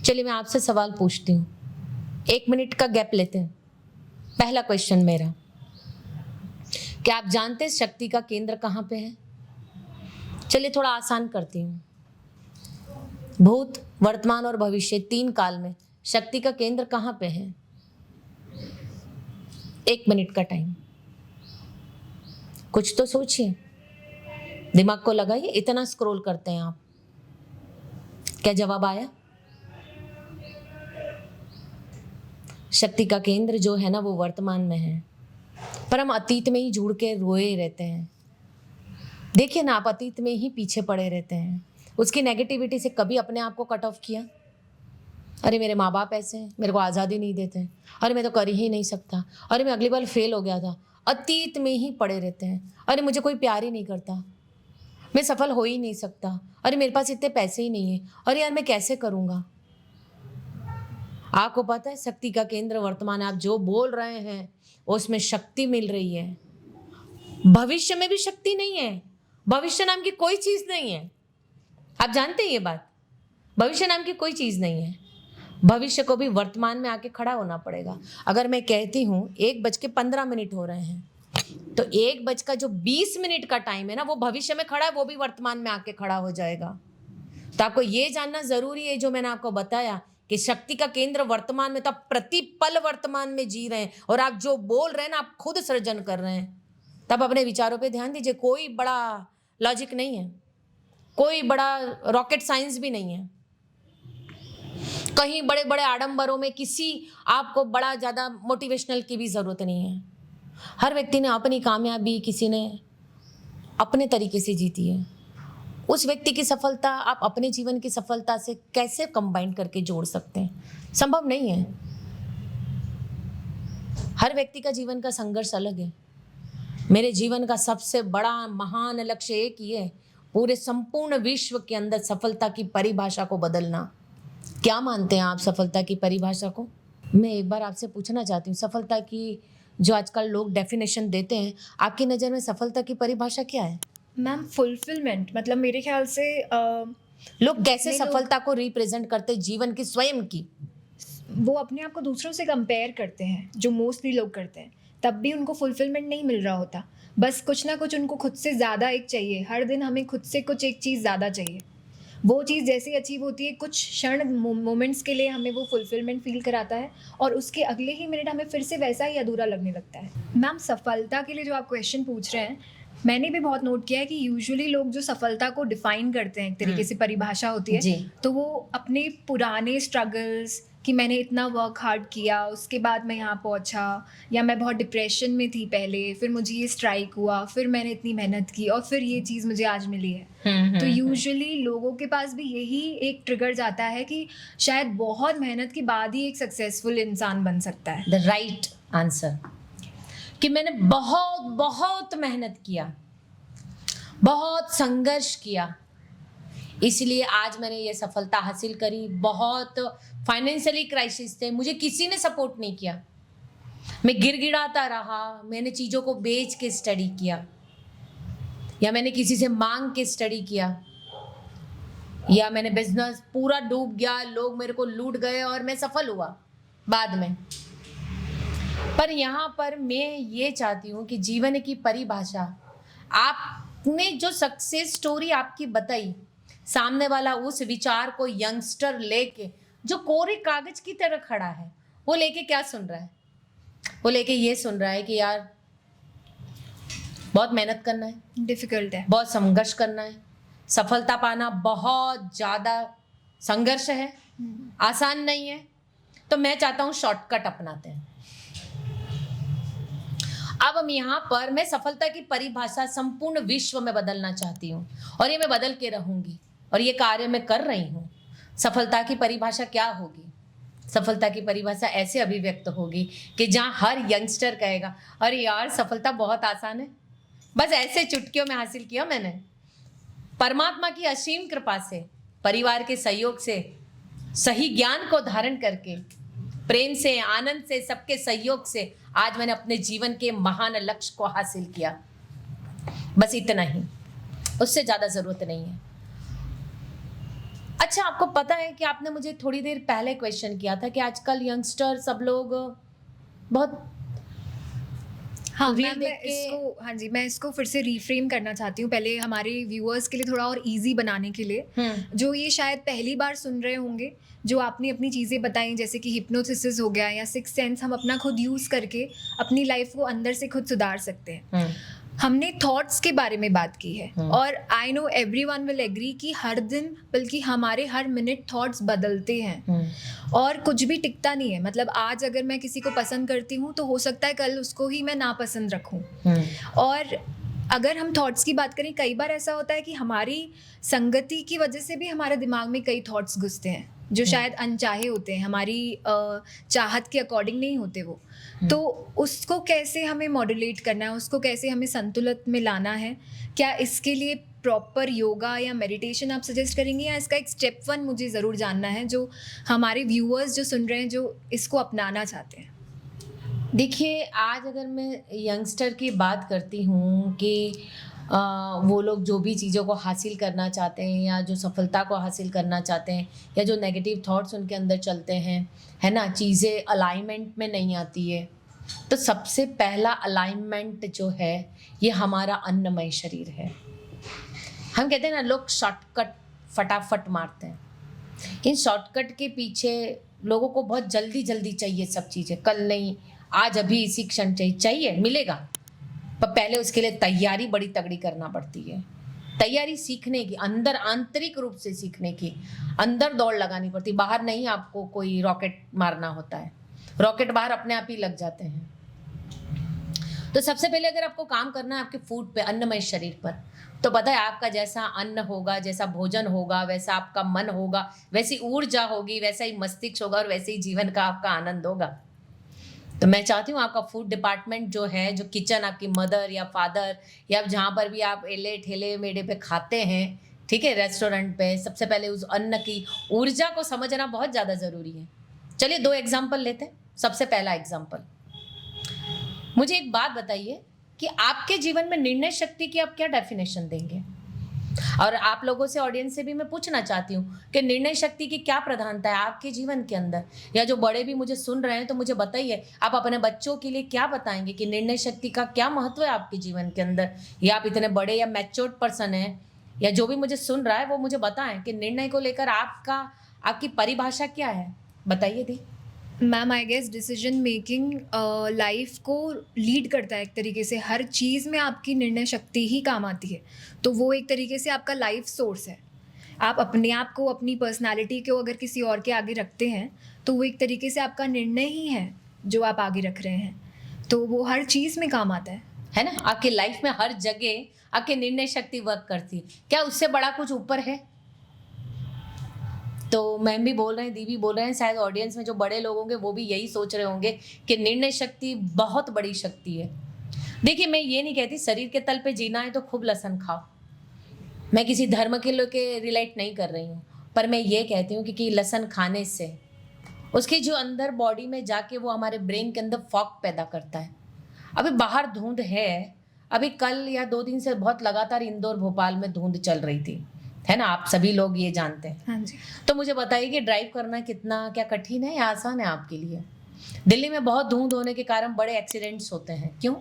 चलिए मैं आपसे सवाल पूछती हूँ, 1 मिनट का गैप लेते हैं। पहला क्वेश्चन मेरा, क्या आप जानते हैं शक्ति का केंद्र कहाँ पे है? चलिए थोड़ा आसान करती हूँ। भूत, वर्तमान और भविष्य 3 काल में शक्ति का केंद्र कहाँ पे है? 1 मिनट का टाइम, कुछ तो सोचिए, दिमाग को लगाइए। इतना स्क्रॉल करते हैं आप, क्या जवाब आया? शक्ति का केंद्र जो है ना, वो वर्तमान में है, पर हम अतीत में ही जुड़ के रोए रहते हैं। देखिए ना, आप अतीत में ही पीछे पड़े रहते हैं। उसकी नेगेटिविटी से कभी अपने आप को कट ऑफ किया? अरे मेरे माँ बाप ऐसे हैं, मेरे को आज़ादी नहीं देते, अरे मैं तो कर ही नहीं सकता, अरे मैं अगली बार फेल हो गया था। अतीत में ही पड़े रहते हैं। अरे मुझे कोई प्यार ही नहीं करता, मैं सफल हो ही नहीं सकता, अरे मेरे पास इतने पैसे ही नहीं है, अरे यार मैं कैसे करूँगा। आपको पता है शक्ति का केंद्र वर्तमान है। आप जो बोल रहे हैं उसमें शक्ति मिल रही है। भविष्य में भी शक्ति नहीं है। भविष्य नाम की कोई चीज़ नहीं है। आप जानते हैं ये बात? भविष्य नाम की कोई चीज़ नहीं है। भविष्य को भी वर्तमान में आके खड़ा होना पड़ेगा। अगर मैं कहती हूँ 1:15 हो रहे हैं, तो 1 का जो 20 मिनट का टाइम है ना, वो भविष्य में खड़ा है, वो भी वर्तमान में आके खड़ा हो जाएगा। तो आपको ये जानना जरूरी है, जो मैंने आपको बताया कि शक्ति का केंद्र वर्तमान में, तो आप प्रतिपल वर्तमान में जी रहे हैं। और आप जो बोल रहे हैं ना, आप खुद सृजन कर रहे हैं। तब अपने विचारों पे ध्यान दीजिए। कोई बड़ा लॉजिक नहीं है, कोई बड़ा रॉकेट साइंस भी नहीं है। कहीं बड़े बड़े आडंबरों में किसी आपको बड़ा ज़्यादा मोटिवेशनल की भी ज़रूरत नहीं है। हर व्यक्ति ने अपनी कामयाबी किसी ने अपने तरीके से जीती है। उस व्यक्ति की सफलता आप अपने जीवन की सफलता से कैसे कंबाइन करके जोड़ सकते हैं? संभव नहीं है। हर व्यक्ति का जीवन का संघर्ष अलग है। मेरे जीवन का सबसे बड़ा महान लक्ष्य एक ही है, पूरे संपूर्ण विश्व के अंदर सफलता की परिभाषा को बदलना। क्या मानते हैं आप सफलता की परिभाषा को? मैं एक बार आपसे पूछना चाहती हूँ, सफलता की जो आजकल लोग डेफिनेशन देते हैं, आपकी नज़र में सफलता की परिभाषा क्या है? मैम फुलफिलमेंट, मतलब मेरे ख्याल से लोग कैसे जितने सफलता को रिप्रेजेंट करते हैं जीवन की, स्वयं की? वो अपने आप को दूसरों से कंपेयर करते हैं, जो मोस्टली लोग करते हैं। तब भी उनको फुलफिलमेंट नहीं मिल रहा होता। बस कुछ ना कुछ उनको खुद से ज़्यादा एक चाहिए। हर दिन हमें खुद से कुछ एक चीज़ ज़्यादा चाहिए। वो चीज़ जैसे ही अचीव होती है, कुछ क्षण मोमेंट्स के लिए हमें वो फुलफिलमेंट फील कराता है, और उसके अगले ही मिनट हमें फिर से वैसा ही अधूरा लगने लगता है। मैम सफलता के लिए जो आप क्वेश्चन पूछ रहे हैं, मैंने भी बहुत नोट किया है कि यूजुअली लोग जो सफलता को डिफाइन करते हैं, एक तरीके से परिभाषा होती है, जी। तो वो अपने पुराने स्ट्रगल्स कि मैंने इतना वर्क हार्ड किया, उसके बाद मैं यहाँ पहुँचा, या मैं बहुत डिप्रेशन में थी पहले, फिर मुझे ये स्ट्राइक हुआ, फिर मैंने इतनी मेहनत की और फिर ये चीज़ मुझे आज मिली है। तो यूजुअली लोगों के पास भी यही एक ट्रिगर जाता है कि शायद बहुत मेहनत के बाद ही एक सक्सेसफुल इंसान बन सकता है। द राइट आंसर, कि मैंने बहुत बहुत मेहनत किया, बहुत संघर्ष किया, इसलिए आज मैंने ये सफलता हासिल करी। बहुत फाइनेंशियली क्राइसिस थे, मुझे किसी ने सपोर्ट नहीं किया, मैं गिड़गिड़ाता रहा, मैंने चीज़ों को बेच के स्टडी किया, या मैंने किसी से मांग के स्टडी किया, या मैंने बिजनेस पूरा डूब गया, लोग मेरे को लूट गए और मैं सफल हुआ बाद में। पर यहाँ पर मैं ये चाहती हूँ कि जीवन की परिभाषा, आपने जो सक्सेस स्टोरी आपकी बताई, सामने वाला उस विचार को यंगस्टर लेके, जो कोरे कागज की तरह खड़ा है, वो लेके क्या सुन रहा है? वो लेके ये सुन रहा है कि यार बहुत मेहनत करना है, डिफिकल्ट है, बहुत संघर्ष करना है, सफलता पाना बहुत ज़्यादा संघर्ष है, आसान नहीं है। तो मैं चाहता हूँ शॉर्टकट अपनाते हैं। अब हम यहाँ पर, मैं सफलता की परिभाषा संपूर्ण विश्व में बदलना चाहती हूँ, और ये मैं बदल के रहूंगी, और ये कार्य मैं कर रही हूँ। सफलता की परिभाषा क्या होगी? सफलता की परिभाषा ऐसे अभिव्यक्त होगी कि जहाँ हर यंगस्टर कहेगा, अरे यार सफलता बहुत आसान है, बस ऐसे चुटकियों में हासिल किया मैंने। परमात्मा की असीम कृपा से, परिवार के सहयोग से, सही ज्ञान को धारण करके, प्रेम से, आनंद से, सबके सहयोग से आज मैंने अपने जीवन के महान लक्ष्य को हासिल किया। बस इतना ही, उससे ज़्यादा ज़रूरत नहीं है। अच्छा, आपको पता है कि आपने मुझे थोड़ी देर पहले क्वेश्चन किया था कि आजकल यंगस्टर सब लोग बहुत हाँ रील मैम, देख के, हाँ जी, मैं इसको फिर से रिफ्रेम करना चाहती हूँ, पहले हमारे व्यूअर्स के लिए थोड़ा और इजी बनाने के लिए, जो ये शायद पहली बार सुन रहे होंगे, जो आपने अपनी चीज़ें बताई, जैसे कि हिप्नोसिस हो गया या सिक्स सेंस, हम अपना खुद यूज़ करके अपनी लाइफ को अंदर से खुद सुधार सकते हैं। हमने थॉट्स के बारे में बात की है, और I know everyone will agree कि हर दिन, बल्कि हमारे हर मिनट थॉट्स बदलते हैं, और कुछ भी टिकता नहीं है। मतलब आज अगर मैं किसी को पसंद करती हूँ, तो हो सकता है कल उसको ही मैं नापसंद रखूँ। और अगर हम थॉट्स की बात करें, कई बार ऐसा होता है कि हमारी संगति की वजह से भी हमारे दिमाग में कई थॉट्स घुसते हैं जो शायद अनचाहे होते हैं, हमारी चाहत के अकॉर्डिंग नहीं होते वो। तो उसको कैसे हमें मॉड्यूलेट करना है, उसको कैसे हमें संतुलित में लाना है? क्या इसके लिए प्रॉपर योगा या मेडिटेशन आप सजेस्ट करेंगे, या इसका एक स्टेप 1 मुझे ज़रूर जानना है जो हमारे व्यूअर्स जो सुन रहे हैं जो इसको अपनाना चाहते हैं? देखिए, आज अगर मैं यंगस्टर की बात करती हूँ कि वो लोग जो भी चीज़ों को हासिल करना चाहते हैं या जो सफलता को हासिल करना चाहते हैं या जो नेगेटिव थॉट्स उनके अंदर चलते हैं, है ना? चीज़ें अलाइनमेंट में नहीं आती है। तो सबसे पहला अलाइनमेंट जो है, ये हमारा अन्नमय शरीर है। हम कहते हैं ना, लोग शॉर्टकट फटाफट मारते हैं। इन शॉर्टकट के पीछे लोगों को बहुत जल्दी-जल्दी चाहिए सब चीज़ें, कल नहीं, आज अभी इसी क्षण चाहिए, मिलेगा। पर पहले उसके लिए तैयारी बड़ी तगड़ी करना पड़ती है। तैयारी सीखने की, अंदर आंतरिक रूप से सीखने की, अंदर दौड़ लगानी पड़ती है, बाहर नहीं आपको कोई रॉकेट मारना होता है। रॉकेट बाहर अपने आप ही लग जाते हैं। तो सबसे पहले अगर आपको काम करना है आपके फूड पे, अन्नमय शरीर पर, तो पता है आपका जैसा अन्न होगा, जैसा भोजन होगा, वैसा आपका मन होगा, वैसी ऊर्जा होगी, वैसा ही मस्तिष्क होगा और वैसे ही जीवन का आपका आनंद होगा। तो मैं चाहती हूँ आपका फूड डिपार्टमेंट जो है, जो किचन आपकी मदर या फादर या जहाँ पर भी आप एले ठेले मेढे पे खाते हैं, ठीक है, रेस्टोरेंट पे, सबसे पहले उस अन्न की ऊर्जा को समझना बहुत ज़्यादा ज़रूरी है। चलिए 2 एग्जाम्पल लेते हैं। सबसे पहला एग्जाम्पल, मुझे एक बात बताइए कि आपके जीवन में निर्णय शक्ति की आप क्या डेफिनेशन देंगे? और आप लोगों से, ऑडियंस से भी मैं पूछना चाहती हूँ कि निर्णय शक्ति की क्या प्रधानता है आपके जीवन के अंदर? या जो बड़े भी मुझे सुन रहे हैं तो मुझे बताइए, आप अपने बच्चों के लिए क्या बताएंगे कि निर्णय शक्ति का क्या महत्व है आपके जीवन के अंदर? या आप इतने बड़े या मैच्योर्ड पर्सन हैं, या जो भी मुझे सुन रहा है वो मुझे बताएं कि निर्णय को लेकर आपकी परिभाषा क्या है? बताइए दी। Ma'am, I guess decision making life को लीड करता है एक तरीके से। हर चीज़ में आपकी निर्णय शक्ति ही काम आती है, तो वो एक तरीके से आपका लाइफ सोर्स है। आप अपने आप को, अपनी पर्सनालिटी को अगर किसी और के आगे रखते हैं तो वो एक तरीके से आपका निर्णय ही है जो आप आगे रख रहे हैं, तो वो हर चीज़ में काम आता है ना? आपकी लाइफ में हर जगह आपकी निर्णय शक्ति वर्क करती है। क्या उससे बड़ा कुछ ऊपर है? तो मैम भी बोल रहे हैं, दी भी बोल रहे हैं, शायद ऑडियंस में जो बड़े लोग होंगे वो भी यही सोच रहे होंगे कि निर्णय शक्ति बहुत बड़ी शक्ति है। देखिए, मैं ये नहीं कहती शरीर के तल पे जीना है तो खूब लहसुन खाओ, मैं किसी धर्म के लोग के रिलेट नहीं कर रही हूँ, पर मैं ये कहती हूँ कि लहसुन खाने से उसकी जो अंदर बॉडी में जाके वो हमारे ब्रेन के अंदर फॉग पैदा करता है। अभी बाहर धुंध है, अभी कल या 2 दिन से बहुत लगातार इंदौर भोपाल में धुंध चल रही थी, है ना? आप सभी लोग ये जानते हैं। हाँ जी। तो मुझे बताइए कि ड्राइव करना कितना क्या कठिन है या आसान है आपके लिए? दिल्ली में बहुत धुंध होने के कारण बड़े एक्सीडेंट्स होते हैं। क्यों?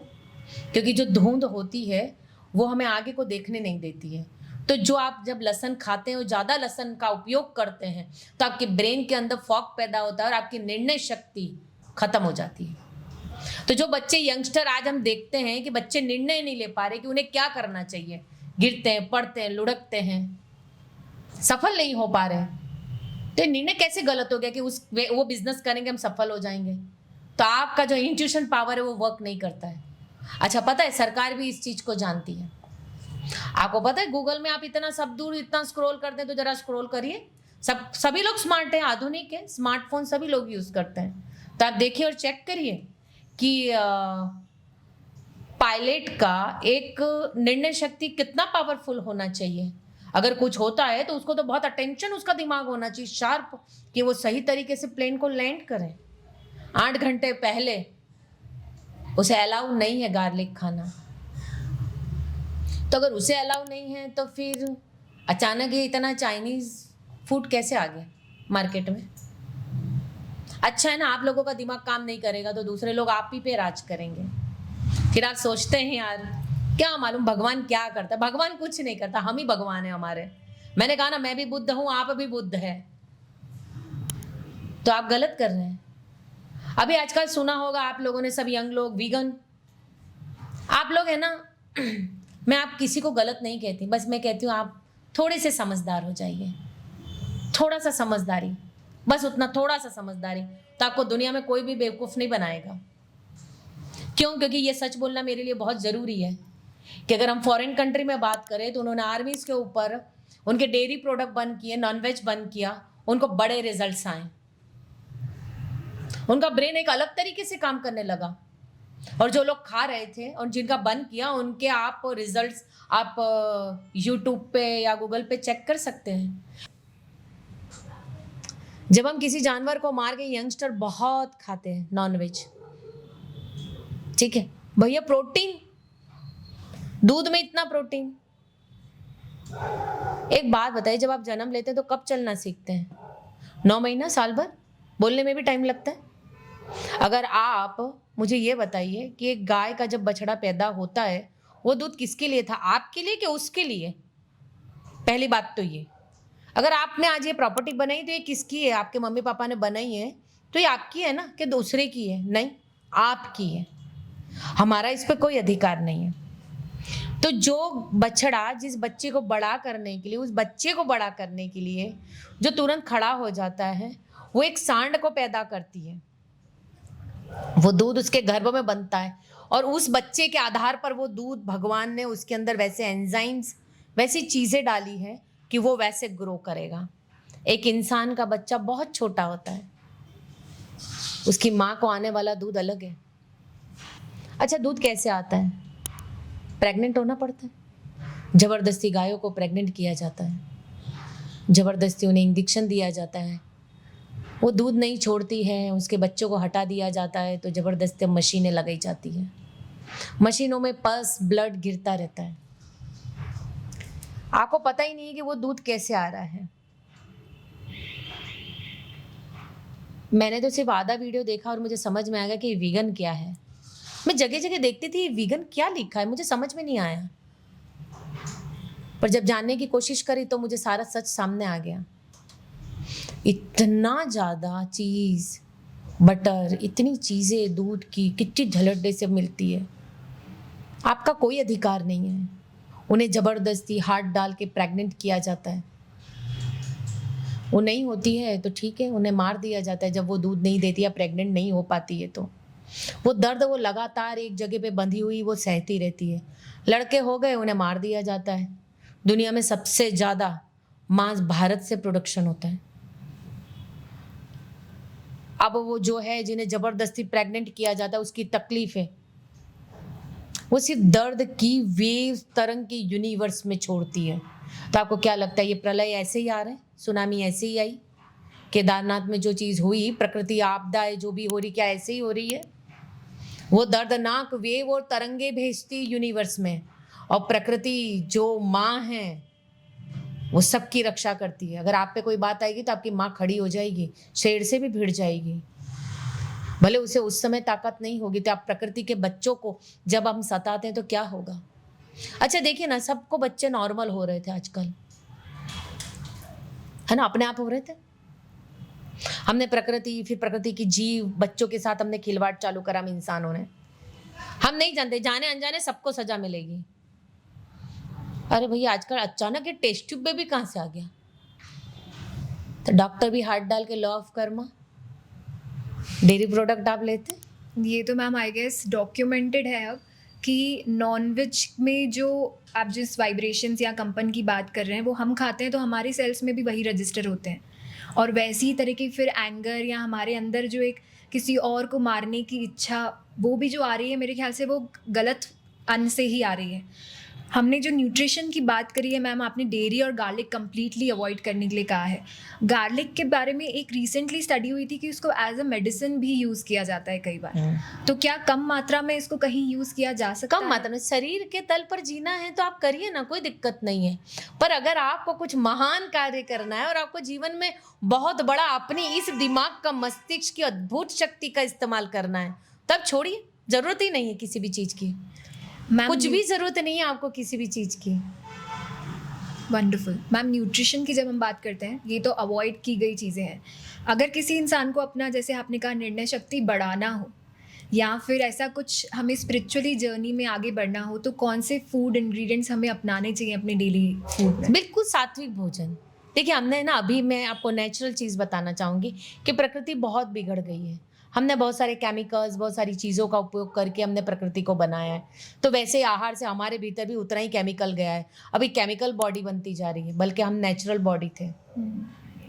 क्योंकि जो धुंध होती है वो हमें आगे को देखने नहीं देती है। तो जो आप जब लहसुन खाते हैं और ज़्यादा लहसुन का उपयोग करते हैं तो आपके ब्रेन के अंदर फॉग पैदा होता है और आपकी निर्णय शक्ति खत्म हो जाती है। तो जो बच्चे, यंगस्टर, आज हम देखते हैं कि बच्चे निर्णय नहीं ले पा रहे कि उन्हें क्या करना चाहिए, गिरते हैं, पड़ते हैं, लुढ़कते हैं, सफल नहीं हो पा रहे। तो निर्णय कैसे गलत हो गया कि वो बिजनेस करेंगे हम सफल हो जाएंगे? तो आपका जो इंट्यूशन पावर है वो वर्क नहीं करता है। अच्छा, पता है सरकार भी इस चीज को जानती है। आपको पता है गूगल में आप इतना सब दूर इतना स्क्रॉल करते हैं, तो जरा स्क्रॉल करिए, सभी लोग स्मार्ट हैं, आधुनिक है, स्मार्टफोन सभी लोग यूज करते हैं। तो आप देखिए और चेक करिए कि पायलट का एक निर्णय शक्ति कितना पावरफुल होना चाहिए। अगर कुछ होता है तो उसको तो बहुत अटेंशन, उसका दिमाग होना चाहिए शार्प, कि वो सही तरीके से प्लेन को लैंड करें। 8 घंटे पहले उसे अलाउ नहीं है गार्लिक खाना, तो अगर उसे अलाउ नहीं है तो फिर अचानक ये इतना चाइनीज फूड कैसे आ गया मार्केट में? अच्छा है ना, आप लोगों का दिमाग काम नहीं करेगा तो दूसरे लोग आप ही पे राज करेंगे। फिर आप सोचते हैं यार क्या मालूम भगवान क्या करता है। भगवान कुछ नहीं करता, हम ही भगवान है हमारे। मैंने कहा ना, मैं भी बुद्ध हूं, आप भी बुद्ध है, तो आप गलत कर रहे हैं। अभी आजकल सुना होगा आप लोगों ने, सब यंग लोग वीगन, आप लोग है ना मैं आप किसी को गलत नहीं कहती, बस मैं कहती हूँ आप थोड़े से समझदार हो जाइए, थोड़ा सा समझदारी, बस उतना, थोड़ा सा समझदारी, तो आपको दुनिया में कोई भी बेवकूफ़ नहीं बनाएगा। क्यों? क्योंकि ये सच बोलना मेरे लिए बहुत ज़रूरी है कि अगर हम फॉरेन कंट्री में बात करें तो उन्होंने आर्मीज के ऊपर उनके डेयरी प्रोडक्ट बंद किए, नॉनवेज बंद किया, उनको बड़े रिजल्ट्स आए। उनका ब्रेन एक अलग तरीके से काम करने लगा, और जो लोग खा रहे थे और जिनका बंद किया उनके आप रिजल्ट्स आप यूट्यूब पे या गूगल पे चेक कर सकते हैं। जब हम किसी जानवर को मार के, यंगस्टर बहुत खाते हैं नॉनवेज, ठीक है भैया, प्रोटीन, दूध में इतना प्रोटीन। एक बात बताइए, जब आप जन्म लेते हैं तो कब चलना सीखते हैं? 9 महीना, साल भर, बोलने में भी टाइम लगता है। अगर आप मुझे ये बताइए कि एक गाय का जब बछड़ा पैदा होता है, वो दूध किसके लिए था? आपके लिए कि उसके लिए? पहली बात तो ये, अगर आपने आज ये प्रॉपर्टी बनाई तो ये किसकी है? आपके मम्मी पापा ने बनाई है तो ये आपकी है ना, कि दूसरे की है? नहीं, आपकी है। हमारा इस पर कोई अधिकार नहीं है। तो जो बछड़ा जिस बच्चे को बड़ा करने के लिए, उस बच्चे को बड़ा करने के लिए जो तुरंत खड़ा हो जाता है, वो एक सांड को पैदा करती है, वो दूध उसके गर्भ में बनता है, और उस बच्चे के आधार पर वो दूध, भगवान ने उसके अंदर वैसे एंजाइम्स, वैसी चीज़ें डाली है कि वो वैसे ग्रो करेगा। एक इंसान का बच्चा बहुत छोटा होता है, उसकी माँ को आने वाला दूध अलग है। अच्छा, दूध कैसे आता है? प्रेग्नेंट होना पड़ता है, ज़बरदस्ती गायों को प्रेग्नेंट किया जाता है, ज़बरदस्ती उन्हें इंजेक्शन दिया जाता है, वो दूध नहीं छोड़ती है, उसके बच्चों को हटा दिया जाता है, तो ज़बरदस्ती मशीनें लगाई जाती हैं, मशीनों में पल्स, ब्लड गिरता रहता है, आपको पता ही नहीं है कि वो दूध कैसे आ रहा है। मैंने तो सिर्फ आधा वीडियो देखा और मुझे समझ में आ गया कि वीगन क्या है। मैं जगह जगह देखती थी वीगन क्या लिखा है, मुझे समझ में नहीं आया, पर जब जानने की कोशिश करी तो मुझे सारा सच सामने आ गया। इतना ज़्यादा चीज़, बटर, इतनी चीज़ें दूध की कितनी ढलड्डे से मिलती है, आपका कोई अधिकार नहीं है। उन्हें ज़बरदस्ती हाथ डाल के प्रेग्नेंट किया जाता है, वो नहीं होती है तो ठीक है, उन्हें मार दिया जाता है जब वो दूध नहीं देती या प्रेग्नेंट नहीं हो पाती है। तो वो दर्द, वो लगातार एक जगह पे बंधी हुई वो सहती रहती है। लड़के हो गए, उन्हें मार दिया जाता है। दुनिया में सबसे ज़्यादा मांस भारत से प्रोडक्शन होता है। अब वो जो है जिन्हें ज़बरदस्ती प्रेग्नेंट किया जाता है, उसकी तकलीफ है, वो सिर्फ दर्द की वेव, तरंग की यूनिवर्स में छोड़ती है। तो आपको क्या लगता है ये प्रलय ऐसे ही आ रहा है? सुनामी ऐसे ही आई? केदारनाथ में जो चीज़ हुई, प्रकृति आपदाएं जो भी हो रही, क्या ऐसे ही हो रही है? वो दर्दनाक वेव और तरंगे भेजती यूनिवर्स में, और प्रकृति जो माँ है वो सबकी रक्षा करती है। अगर आप पे कोई बात आएगी तो आपकी माँ खड़ी हो जाएगी, शेर से भी भिड़ जाएगी, भले उसे उस समय ताकत नहीं होगी। तो आप प्रकृति के बच्चों को जब हम सताते हैं तो क्या होगा? अच्छा देखिए ना, सबको बच्चे नॉर्मल हो रहे थे आजकल, है ना, अपने आप हो रहे थे। हमने प्रकृति, फिर प्रकृति की जीव, बच्चों के साथ हमने खिलवाड़ चालू करा हम इंसानों ने। हम नहीं जानते, जाने अनजाने सबको सजा मिलेगी। अरे भैया, आजकल अचानक ये टेस्ट ट्यूब बेबी कहाँ से आ गया? तो डॉक्टर भी हाथ डाल के law of Karma, dairy product आप लेते। ये तो मैम आई गेस डॉक्यूमेंटेड है अब कि नॉनवेज में जो आप जिस वाइब्रेशंस या कंपन की बात कर रहे हैं वो हम खाते हैं तो हमारे सेल्स में भी वही रजिस्टर होते हैं, और वैसी तरह की फिर एंगर या हमारे अंदर जो एक किसी और को मारने की इच्छा, वो भी जो आ रही है मेरे ख्याल से वो गलत अन्न से ही आ रही है। हमने जो न्यूट्रिशन की बात करी है मैम, आपने डेयरी और गार्लिक कम्प्लीटली अवॉइड करने के लिए कहा है। गार्लिक के बारे में एक रिसेंटली स्टडी हुई थी कि उसको एज अ मेडिसिन भी यूज़ किया जाता है कई बार। तो क्या कम मात्रा में इसको कहीं यूज़ किया जा सकता है? कम मात्रा में, शरीर के तल पर जीना है तो आप करिए ना, कोई दिक्कत नहीं है। पर अगर आपको कुछ महान कार्य करना है और आपको जीवन में बहुत बड़ा अपनी इस दिमाग का, मस्तिष्क की अद्भुत शक्ति का इस्तेमाल करना है, तब छोड़िए, जरूरत ही नहीं है किसी भी चीज़ की। कुछ भी जरूरत नहीं है आपको किसी भी चीज़ की। वंडरफुल मैम, न्यूट्रिशन की जब हम बात करते हैं, ये तो अवॉइड की गई चीज़ें हैं। अगर किसी इंसान को अपना, जैसे आपने कहा, निर्णय शक्ति बढ़ाना हो या फिर ऐसा कुछ हमें स्पिरिचुअली जर्नी में आगे बढ़ना हो, तो कौन से फूड इंग्रेडिएंट्स हमें अपनाने चाहिए अपने डेली फूड में? बिल्कुल सात्विक भोजन। देखिए हमने ना, अभी मैं आपको नेचुरल चीज़ बताना चाहूँगी कि प्रकृति बहुत बिगड़ गई है। हमने बहुत सारे केमिकल्स, बहुत सारी चीज़ों का उपयोग करके हमने प्रकृति को बनाया है। तो वैसे ही आहार से हमारे भीतर भी उतना ही केमिकल गया है। अभी केमिकल बॉडी बनती जा रही है, बल्कि हम नेचुरल बॉडी थे।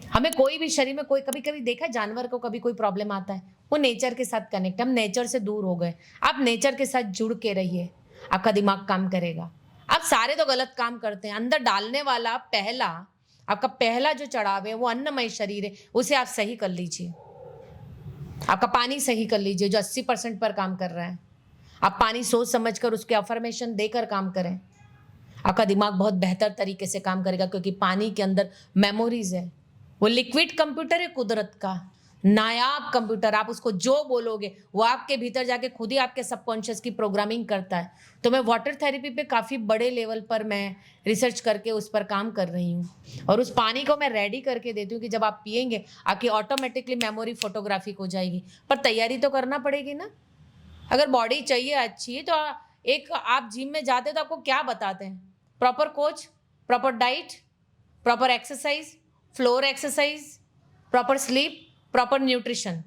हमें कोई भी शरीर में कोई कभी-कभी देखा है जानवर को कभी कोई प्रॉब्लम आता है, वो नेचर के साथ कनेक्ट, हम नेचर से दूर हो गए। आप नेचर के साथ जुड़ के रहिए, आपका दिमाग काम करेगा। आप सारे तो गलत काम करते हैं, अंदर डालने वाला आपका पहला जो चढ़ाव है वो अन्नमय शरीर है, उसे आप सही कर लीजिए। आपका पानी सही कर लीजिए जो 80% पर काम कर रहा है। आप पानी सोच समझ कर उसके अफर्मेशन देकर काम करें, आपका दिमाग बहुत बेहतर तरीके से काम करेगा, क्योंकि पानी के अंदर मेमोरीज है। वो लिक्विड कंप्यूटर है कुदरत का, नायाब कंप्यूटर। आप उसको जो बोलोगे वो आपके भीतर जाके खुद ही आपके सबकॉन्शियस की प्रोग्रामिंग करता है। तो मैं वाटर थेरेपी पे काफ़ी बड़े लेवल पर मैं रिसर्च करके उस पर काम कर रही हूँ, और उस पानी को मैं रेडी करके देती हूँ कि जब आप पिएंगे आपकी ऑटोमेटिकली मेमोरी फोटोग्राफिक हो जाएगी। पर तैयारी तो करना पड़ेगी ना। अगर बॉडी चाहिए अच्छी, तो एक आप जिम में जाते तो आपको क्या बताते हैं? Proper coach, proper diet, proper exercise, floor exercise, proper sleep, proper nutrition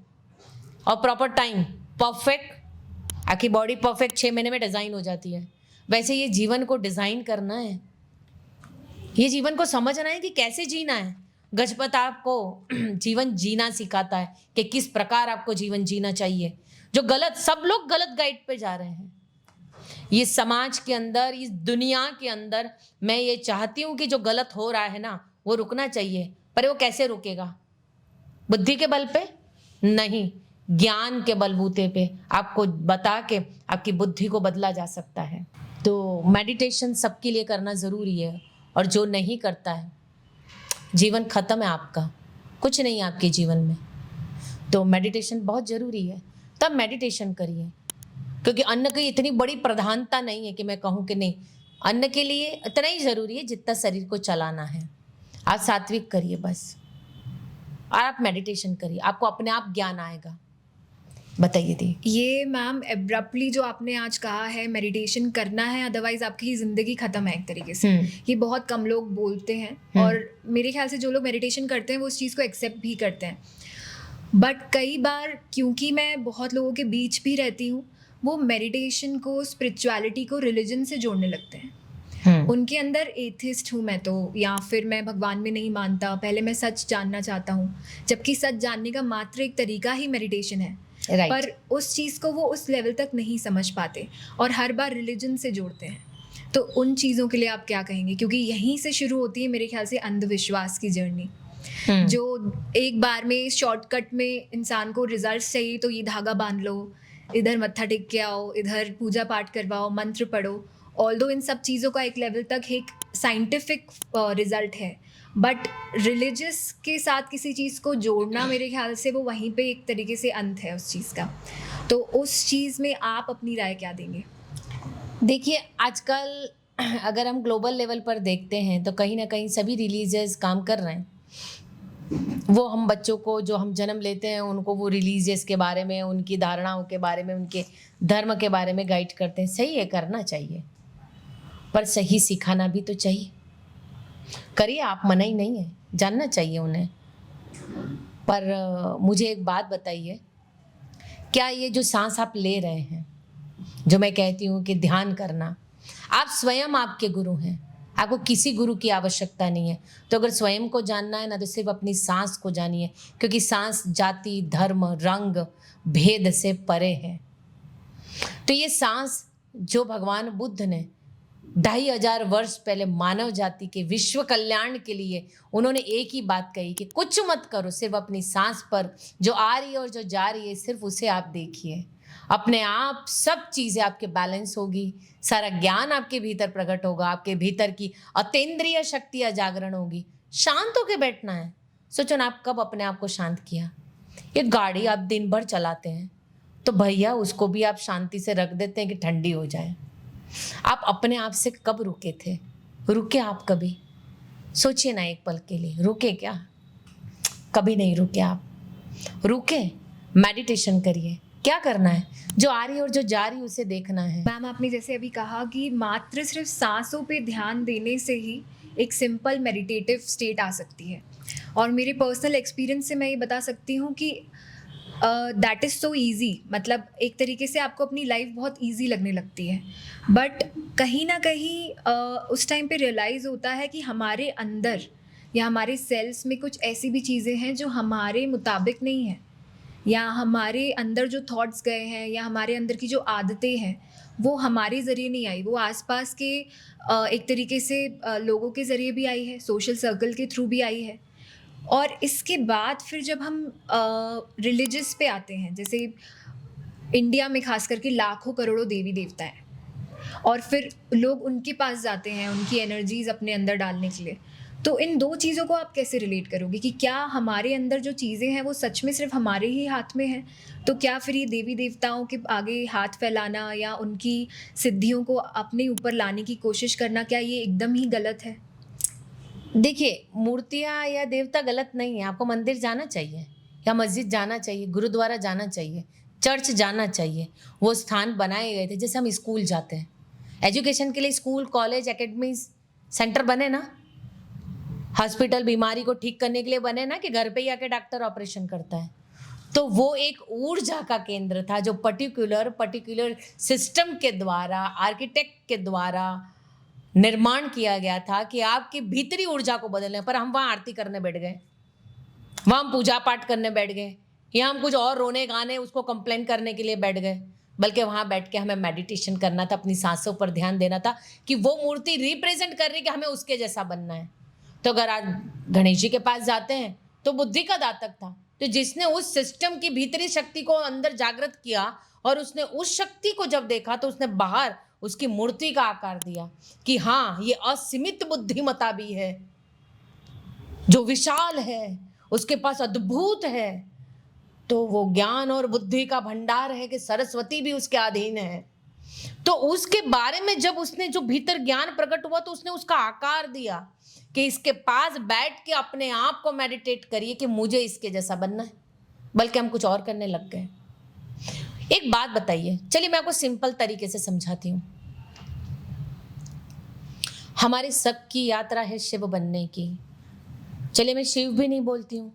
और प्रॉपर टाइम, परफेक्ट। आपकी बॉडी परफेक्ट 6 महीने में डिज़ाइन हो जाती है। वैसे ये जीवन को डिज़ाइन करना है, ये जीवन को समझना है कि कैसे जीना है। गजपत आपको जीवन जीना सिखाता है कि किस प्रकार आपको जीवन जीना चाहिए। जो गलत, सब लोग गलत गाइड पे जा रहे हैं। ये समाज के अंदर, इस दुनिया के अंदर मैं ये चाहती हूँ कि जो गलत हो रहा है ना, वो रुकना चाहिए। पर वो कैसे रुकेगा? बुद्धि के बल पे नहीं, ज्ञान के बलबूते पे आपको बता के आपकी बुद्धि को बदला जा सकता है। तो मेडिटेशन सबके लिए करना ज़रूरी है, और जो नहीं करता है जीवन ख़त्म है आपका, कुछ नहीं है आपके जीवन में। तो मेडिटेशन बहुत ज़रूरी है, तब मेडिटेशन करिए। क्योंकि अन्न की इतनी बड़ी प्रधानता नहीं है कि मैं कहूँ कि नहीं, अन्न के लिए इतना ही ज़रूरी है जितना शरीर को चलाना है। आप सात्विक करिए बस, और आप मेडिटेशन करिए, आपको अपने आप ज्ञान आएगा। बताइए दी। ये मैम एब्रप्टली जो आपने आज कहा है मेडिटेशन करना है, अदरवाइज आपकी ज़िंदगी ख़त्म है एक तरीके से, ये बहुत कम लोग बोलते हैं। और मेरे ख्याल से जो लोग मेडिटेशन करते हैं वो उस चीज़ को एक्सेप्ट भी करते हैं। बट कई बार, क्योंकि मैं बहुत लोगों के बीच भी रहती हूँ, वो मेडिटेशन को, स्पिरिचुअलिटी को रिलीजन से जोड़ने लगते हैं। उनके अंदर एथिस्ट हूँ मैं तो, या फिर मैं भगवान में नहीं मानता, पहले मैं सच जानना चाहता हूँ, जबकि सच जानने का मात्र एक तरीका ही मेडिटेशन है। Right. पर उस चीज़ को वो उस लेवल तक नहीं समझ पाते और हर बार रिलीजन से जोड़ते हैं। तो उन चीज़ों के लिए आप क्या कहेंगे? क्योंकि यहीं से शुरू होती है मेरे ख्याल से अंधविश्वास की जर्नी, जो एक बार में शॉर्टकट में इंसान को रिजल्ट चाहिए, तो ये धागा बांध लो, इधर मत्था टेक के आओ, इधर पूजा पाठ करवाओ, मंत्र पढ़ो। ऑल्दो इन सब चीज़ों का एक लेवल तक एक साइंटिफिक रिजल्ट है, बट रिलीजियस के साथ किसी चीज़ को जोड़ना, मेरे ख्याल से वो वहीं पे एक तरीके से अंत है उस चीज़ का। तो उस चीज़ में आप अपनी राय क्या देंगे? देखिए, आजकल अगर हम ग्लोबल लेवल पर देखते हैं तो कहीं ना कहीं सभी रिलीजियस काम कर रहे हैं। वो हम बच्चों को, जो हम जन्म लेते हैं, उनको वो रिलीजियस के बारे में, उनकी धारणाओं के बारे में, उनके धर्म के बारे में गाइड करते हैं। सही है, करना चाहिए, पर सही सिखाना भी तो चाहिए। करिए, आप मना ही नहीं है, जानना चाहिए उन्हें। पर मुझे एक बात बताइए, क्या ये जो सांस आप ले रहे हैं, जो मैं कहती हूँ कि ध्यान करना, आप स्वयं आपके गुरु हैं, आपको किसी गुरु की आवश्यकता नहीं है। तो अगर स्वयं को जानना है ना, तो सिर्फ अपनी सांस को जानिए, क्योंकि सांस जाति, धर्म, रंग, भेद से परे है। तो ये सांस जो भगवान बुद्ध ने 2500 वर्ष पहले मानव जाति के विश्व कल्याण के लिए उन्होंने एक ही बात कही कि कुछ मत करो, सिर्फ अपनी सांस पर जो आ रही है और जो जा रही है, सिर्फ उसे आप देखिए। अपने आप सब चीज़ें आपके बैलेंस होगी, सारा ज्ञान आपके भीतर प्रकट होगा, आपके भीतर की अतीन्द्रिय शक्तियाँ जागरण होगी। शांत होके बैठना है। सोचो ना, आप कब अपने आप को शांत किया? ये गाड़ी आप दिन भर चलाते हैं, तो भैया उसको भी आप शांति से रख देते हैं कि ठंडी हो जाए। आप अपने आप से कब रुके थे? रुके आप कभी? सोचिए ना एक पल के लिए, रुके क्या? कभी नहीं रुके आप। रुके, मेडिटेशन करिए। क्या करना है? जो आ रही है और जो जा रही है उसे देखना है। मैम, आपने जैसे अभी कहा कि मात्र सिर्फ सांसों पे ध्यान देने से ही एक सिंपल मेडिटेटिव स्टेट आ सकती है, और मेरे पर्सनल एक्सपीरियंस से मैं ये बता सकती हूँ कि दैट इज़ सो ईजी, मतलब एक तरीके से आपको अपनी लाइफ बहुत ईजी लगने लगती है, बट कहीं ना कहीं उस टाइम पे रियलाइज़ होता है कि हमारे अंदर या हमारे सेल्स में कुछ ऐसी भी चीज़ें हैं जो हमारे मुताबिक नहीं है, या हमारे अंदर जो थॉट्स गए हैं या हमारे अंदर की जो आदतें हैं वो हमारे ज़रिए नहीं आई, वो आसपास के एक तरीके से लोगों के ज़रिए भी आई है, सोशल सर्कल के थ्रू भी आई है। और इसके बाद फिर जब हम रिलीजियस पे आते हैं, जैसे इंडिया में खास करके लाखों करोड़ों देवी देवता हैं और फिर लोग उनके पास जाते हैं उनकी एनर्जीज अपने अंदर डालने के लिए, तो इन दो चीज़ों को आप कैसे रिलेट करोगे कि क्या हमारे अंदर जो चीज़ें हैं वो सच में सिर्फ हमारे ही हाथ में हैं? तो क्या फिर ये देवी देवताओं के आगे हाथ फैलाना या उनकी सिद्धियों को अपने ऊपर लाने की कोशिश करना, क्या ये एकदम ही गलत है? देखिए, मूर्तियाँ या देवता गलत नहीं है, आपको मंदिर जाना चाहिए या मस्जिद जाना चाहिए, गुरुद्वारा जाना चाहिए, चर्च जाना चाहिए। वो स्थान बनाए गए थे, जैसे हम स्कूल जाते हैं, एजुकेशन के लिए स्कूल, कॉलेज, एकेडमीज, सेंटर बने ना, हॉस्पिटल बीमारी को ठीक करने के लिए बने ना, कि घर पे ही आके डॉक्टर ऑपरेशन करता है। तो वो एक ऊर्जा का केंद्र था जो पर्टिकुलर सिस्टम के द्वारा, आर्किटेक्ट के द्वारा निर्माण किया गया था कि आपकी भीतरी ऊर्जा को बदलने। पर हम वहाँ आरती करने बैठ गए, वहाँ हम पूजा पाठ करने बैठ गए, या हम कुछ और रोने गाने उसको कंप्लेन करने के लिए बैठ गए, बल्कि वहाँ बैठ के हमें मेडिटेशन करना था, अपनी सांसों पर ध्यान देना था कि वो मूर्ति रिप्रेजेंट कर रही कि हमें उसके जैसा बनना है। तो अगर आज गणेश जी के पास जाते हैं तो बुद्धि का दातक था, तो जिसने उस सिस्टम की भीतरी शक्ति को अंदर जागृत किया और उसने उस शक्ति को जब देखा तो उसने बाहर उसकी मूर्ति का आकार दिया कि हाँ, ये असीमित बुद्धिमता भी है, जो विशाल है, उसके पास अद्भुत है। तो वो ज्ञान और बुद्धि का भंडार है कि सरस्वती भी उसके अधीन है। तो उसके बारे में जब उसने जो भीतर ज्ञान प्रकट हुआ तो उसने उसका आकार दिया कि इसके पास बैठ के अपने आप को मेडिटेट करिए कि मुझे इसके जैसा बनना है, बल्कि हम कुछ और करने लग गए। एक बात बताइए, चलिए मैं आपको सिंपल तरीके से समझाती हूँ। हमारे सबकी यात्रा है शिव बनने की। चलिए मैं शिव भी नहीं बोलती हूँ,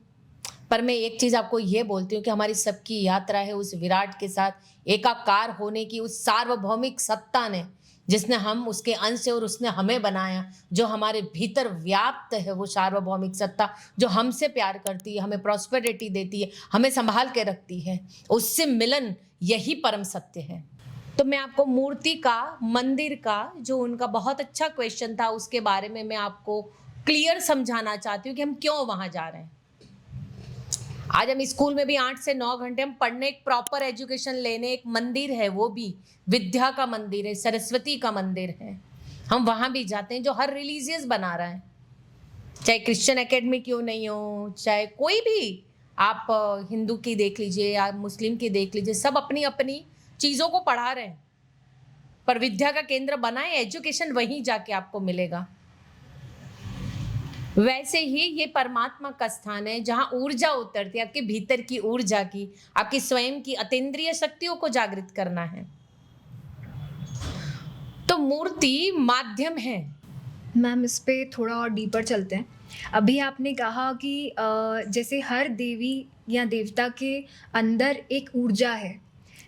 पर मैं एक चीज आपको ये बोलती हूँ कि हमारी सबकी यात्रा है उस विराट के साथ एकाकार होने की, उस सार्वभौमिक सत्ता ने, जिसने हम उसके अंश है और उसने हमें बनाया, जो हमारे भीतर व्याप्त है, वो सार्वभौमिक सत्ता जो हमसे प्यार करती है, हमें प्रॉस्पेरिटी देती है, हमें संभाल के रखती है, उससे मिलन यही परम सत्य है। तो मैं आपको मूर्ति का, मंदिर का, जो उनका बहुत अच्छा क्वेश्चन था, उसके बारे में मैं आपको क्लियर समझाना चाहती हूँ कि हम क्यों वहां जा रहे हैं। आज हम स्कूल में भी 8 से 9 घंटे हम पढ़ने, एक प्रॉपर एजुकेशन लेने, एक मंदिर है, वो भी विद्या का मंदिर है, सरस्वती का मंदिर है, हम वहां भी जाते हैं, जो हर रिलीजियस बना रहा है, चाहे क्रिश्चियन एकेडमी क्यों नहीं हो, चाहे कोई भी, आप हिंदू की देख लीजिए या मुस्लिम की देख लीजिए, सब अपनी अपनी चीज़ों को पढ़ा रहे हैं, पर विद्या का केंद्र बनाए, एजुकेशन वहीं जाके आपको मिलेगा। वैसे ही ये परमात्मा का स्थान है जहां ऊर्जा उतरती है, आपके भीतर की ऊर्जा की, आपकी स्वयं की अतीन्द्रिय शक्तियों को जागृत करना है। तो मूर्ति माध्यम है। मैम, इस पे थोड़ा और डीपर चलते हैं। अभी आपने कहा कि जैसे हर देवी या देवता के अंदर एक ऊर्जा है,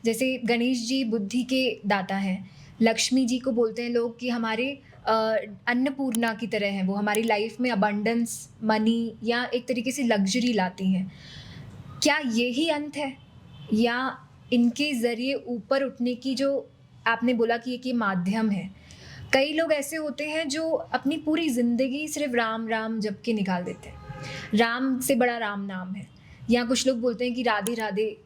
जैसे गणेश जी बुद्धि के दाता हैं, लक्ष्मी जी को बोलते हैं लोग कि हमारे अन्नपूर्णा की तरह हैं, वो हमारी लाइफ में अबंडेंस, मनी या एक तरीके से लग्जरी लाती हैं। क्या यही अंत है, या इनके ज़रिए ऊपर उठने की, जो आपने बोला कि एक ये माध्यम है? कई लोग ऐसे होते हैं जो अपनी पूरी ज़िंदगी सिर्फ राम राम जप के निकाल देते हैं, राम से बड़ा राम नाम है, या कुछ लोग बोलते हैं कि राधे राधे,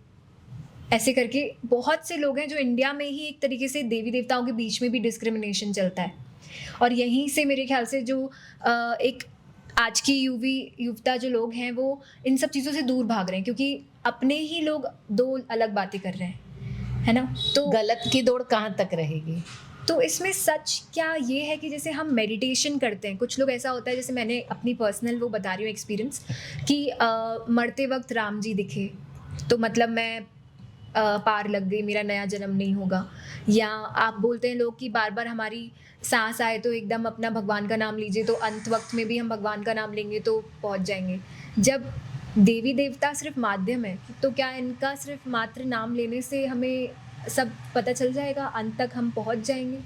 ऐसे करके बहुत से लोग हैं जो इंडिया में ही एक तरीके से देवी देवताओं के बीच में भी डिस्क्रिमिनेशन चलता है। और यहीं से मेरे ख्याल से जो एक आज की युवता जो लोग हैं वो इन सब चीज़ों से दूर भाग रहे हैं, क्योंकि अपने ही लोग दो अलग बातें कर रहे हैं, है ना? तो गलत की दौड़ कहाँ तक रहेगी? तो इसमें सच क्या ये है कि जैसे हम मेडिटेशन करते हैं, कुछ लोग ऐसा होता है, जैसे मैंने अपनी पर्सनल वो बता रही हूँ एक्सपीरियंस, कि मरते वक्त राम जी दिखे तो मतलब मैं पार लग गई, मेरा नया जन्म नहीं होगा। या आप बोलते हैं लोग कि बार बार हमारी सांस आए तो एकदम अपना भगवान का नाम लीजिए, तो अंत वक्त में भी हम भगवान का नाम लेंगे तो पहुंच जाएंगे। जब देवी देवता सिर्फ माध्यम है, तो क्या इनका सिर्फ मात्र नाम लेने से हमें सब पता चल जाएगा, अंत तक हम पहुंच जाएंगे?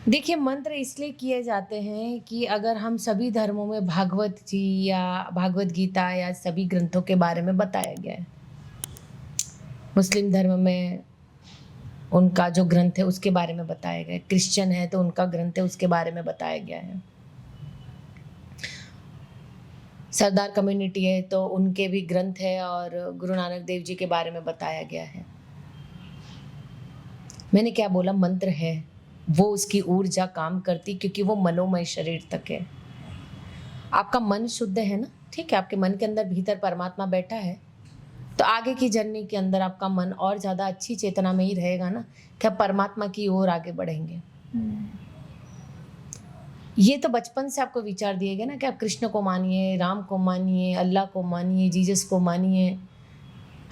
देखिए, मंत्र इसलिए किए जाते हैं कि अगर हम सभी धर्मों में भागवत जी या भागवत गीता या सभी ग्रंथों के बारे में बताया गया है। मुस्लिम धर्म में उनका जो ग्रंथ है उसके बारे में बताया गया है, क्रिश्चियन है तो उनका ग्रंथ है उसके बारे में बताया गया है, सरदार कम्युनिटी है तो उनके भी ग्रंथ है और गुरु नानक देव जी के बारे में बताया गया है। मैंने क्या बोला, मंत्र है, वो उसकी ऊर्जा काम करती क्योंकि वो मनोमय शरीर तक है। आपका मन शुद्ध है ना, ठीक है, आपके मन के अंदर भीतर परमात्मा बैठा है, तो आगे की जर्नी के अंदर आपका मन और ज़्यादा अच्छी चेतना में ही रहेगा ना, कि आप परमात्मा की ओर आगे बढ़ेंगे। ये तो बचपन से आपको विचार दिए गए ना कि आप कृष्ण को मानिए, राम को मानिए, अल्लाह को मानिए, जीसस को मानिए,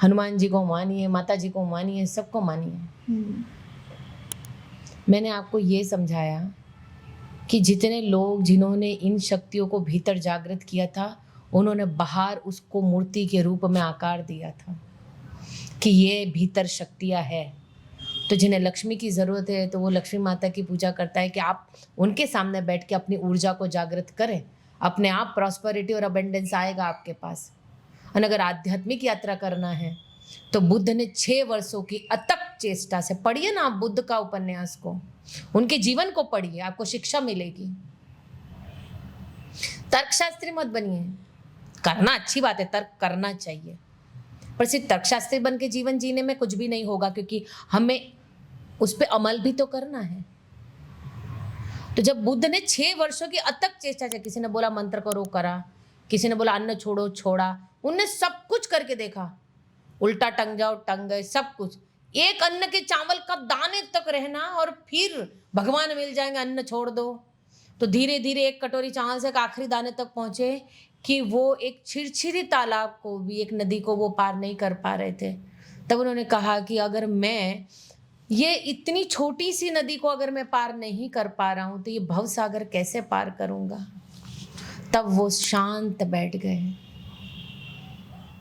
हनुमान जी को मानिए, माता जी को मानिए, सबको मानिए। मैंने आपको ये समझाया कि जितने लोग जिन्होंने इन शक्तियों को भीतर जागृत किया था, उन्होंने बाहर उसको मूर्ति के रूप में आकार दिया था कि ये भीतर शक्तियाँ है। तो जिन्हें लक्ष्मी की ज़रूरत है तो वो लक्ष्मी माता की पूजा करता है कि आप उनके सामने बैठ के अपनी ऊर्जा को जागृत करें, अपने आप प्रॉस्पेरिटी और अबेंडेंस आएगा आपके पास। और अगर आध्यात्मिक यात्रा करना है तो बुद्ध ने 6 वर्षों की अथक चेष्टा से, पढ़िए ना आप बुद्ध का उपन्यास को, उनके जीवन को पढ़िए, आपको शिक्षा मिलेगी। तर्कशास्त्री मत बनिए, करना अच्छी बात है, तर्क करना चाहिए, पर सिर्फ तर्कशास्त्री बन के जीवन जीने में कुछ भी नहीं होगा, क्योंकि हमें उस पर अमल भी तो करना है। तो जब बुद्ध ने 6 वर्षों की अथक चेष्टा से, किसी ने बोला मंत्र करो, करा, किसी ने बोला अन्न छोड़ो, छोड़ा, उनने सब कुछ करके देखा, उल्टा टंग जाओ, टंग गए, सब कुछ, एक अन्न के चावल का दाने तक रहना और फिर भगवान मिल जाएंगे, अन्न छोड़ दो। तो धीरे धीरे एक कटोरी चावल से एक आखिरी दाने तक पहुंचे कि वो एक छिरछिरी तालाब को भी, एक नदी को वो पार नहीं कर पा रहे थे। तब उन्होंने कहा कि अगर मैं ये इतनी छोटी सी नदी को अगर मैं पार नहीं कर पा रहा हूं तो ये भवसागर कैसे पार करूंगा। तब वो शांत बैठ गए।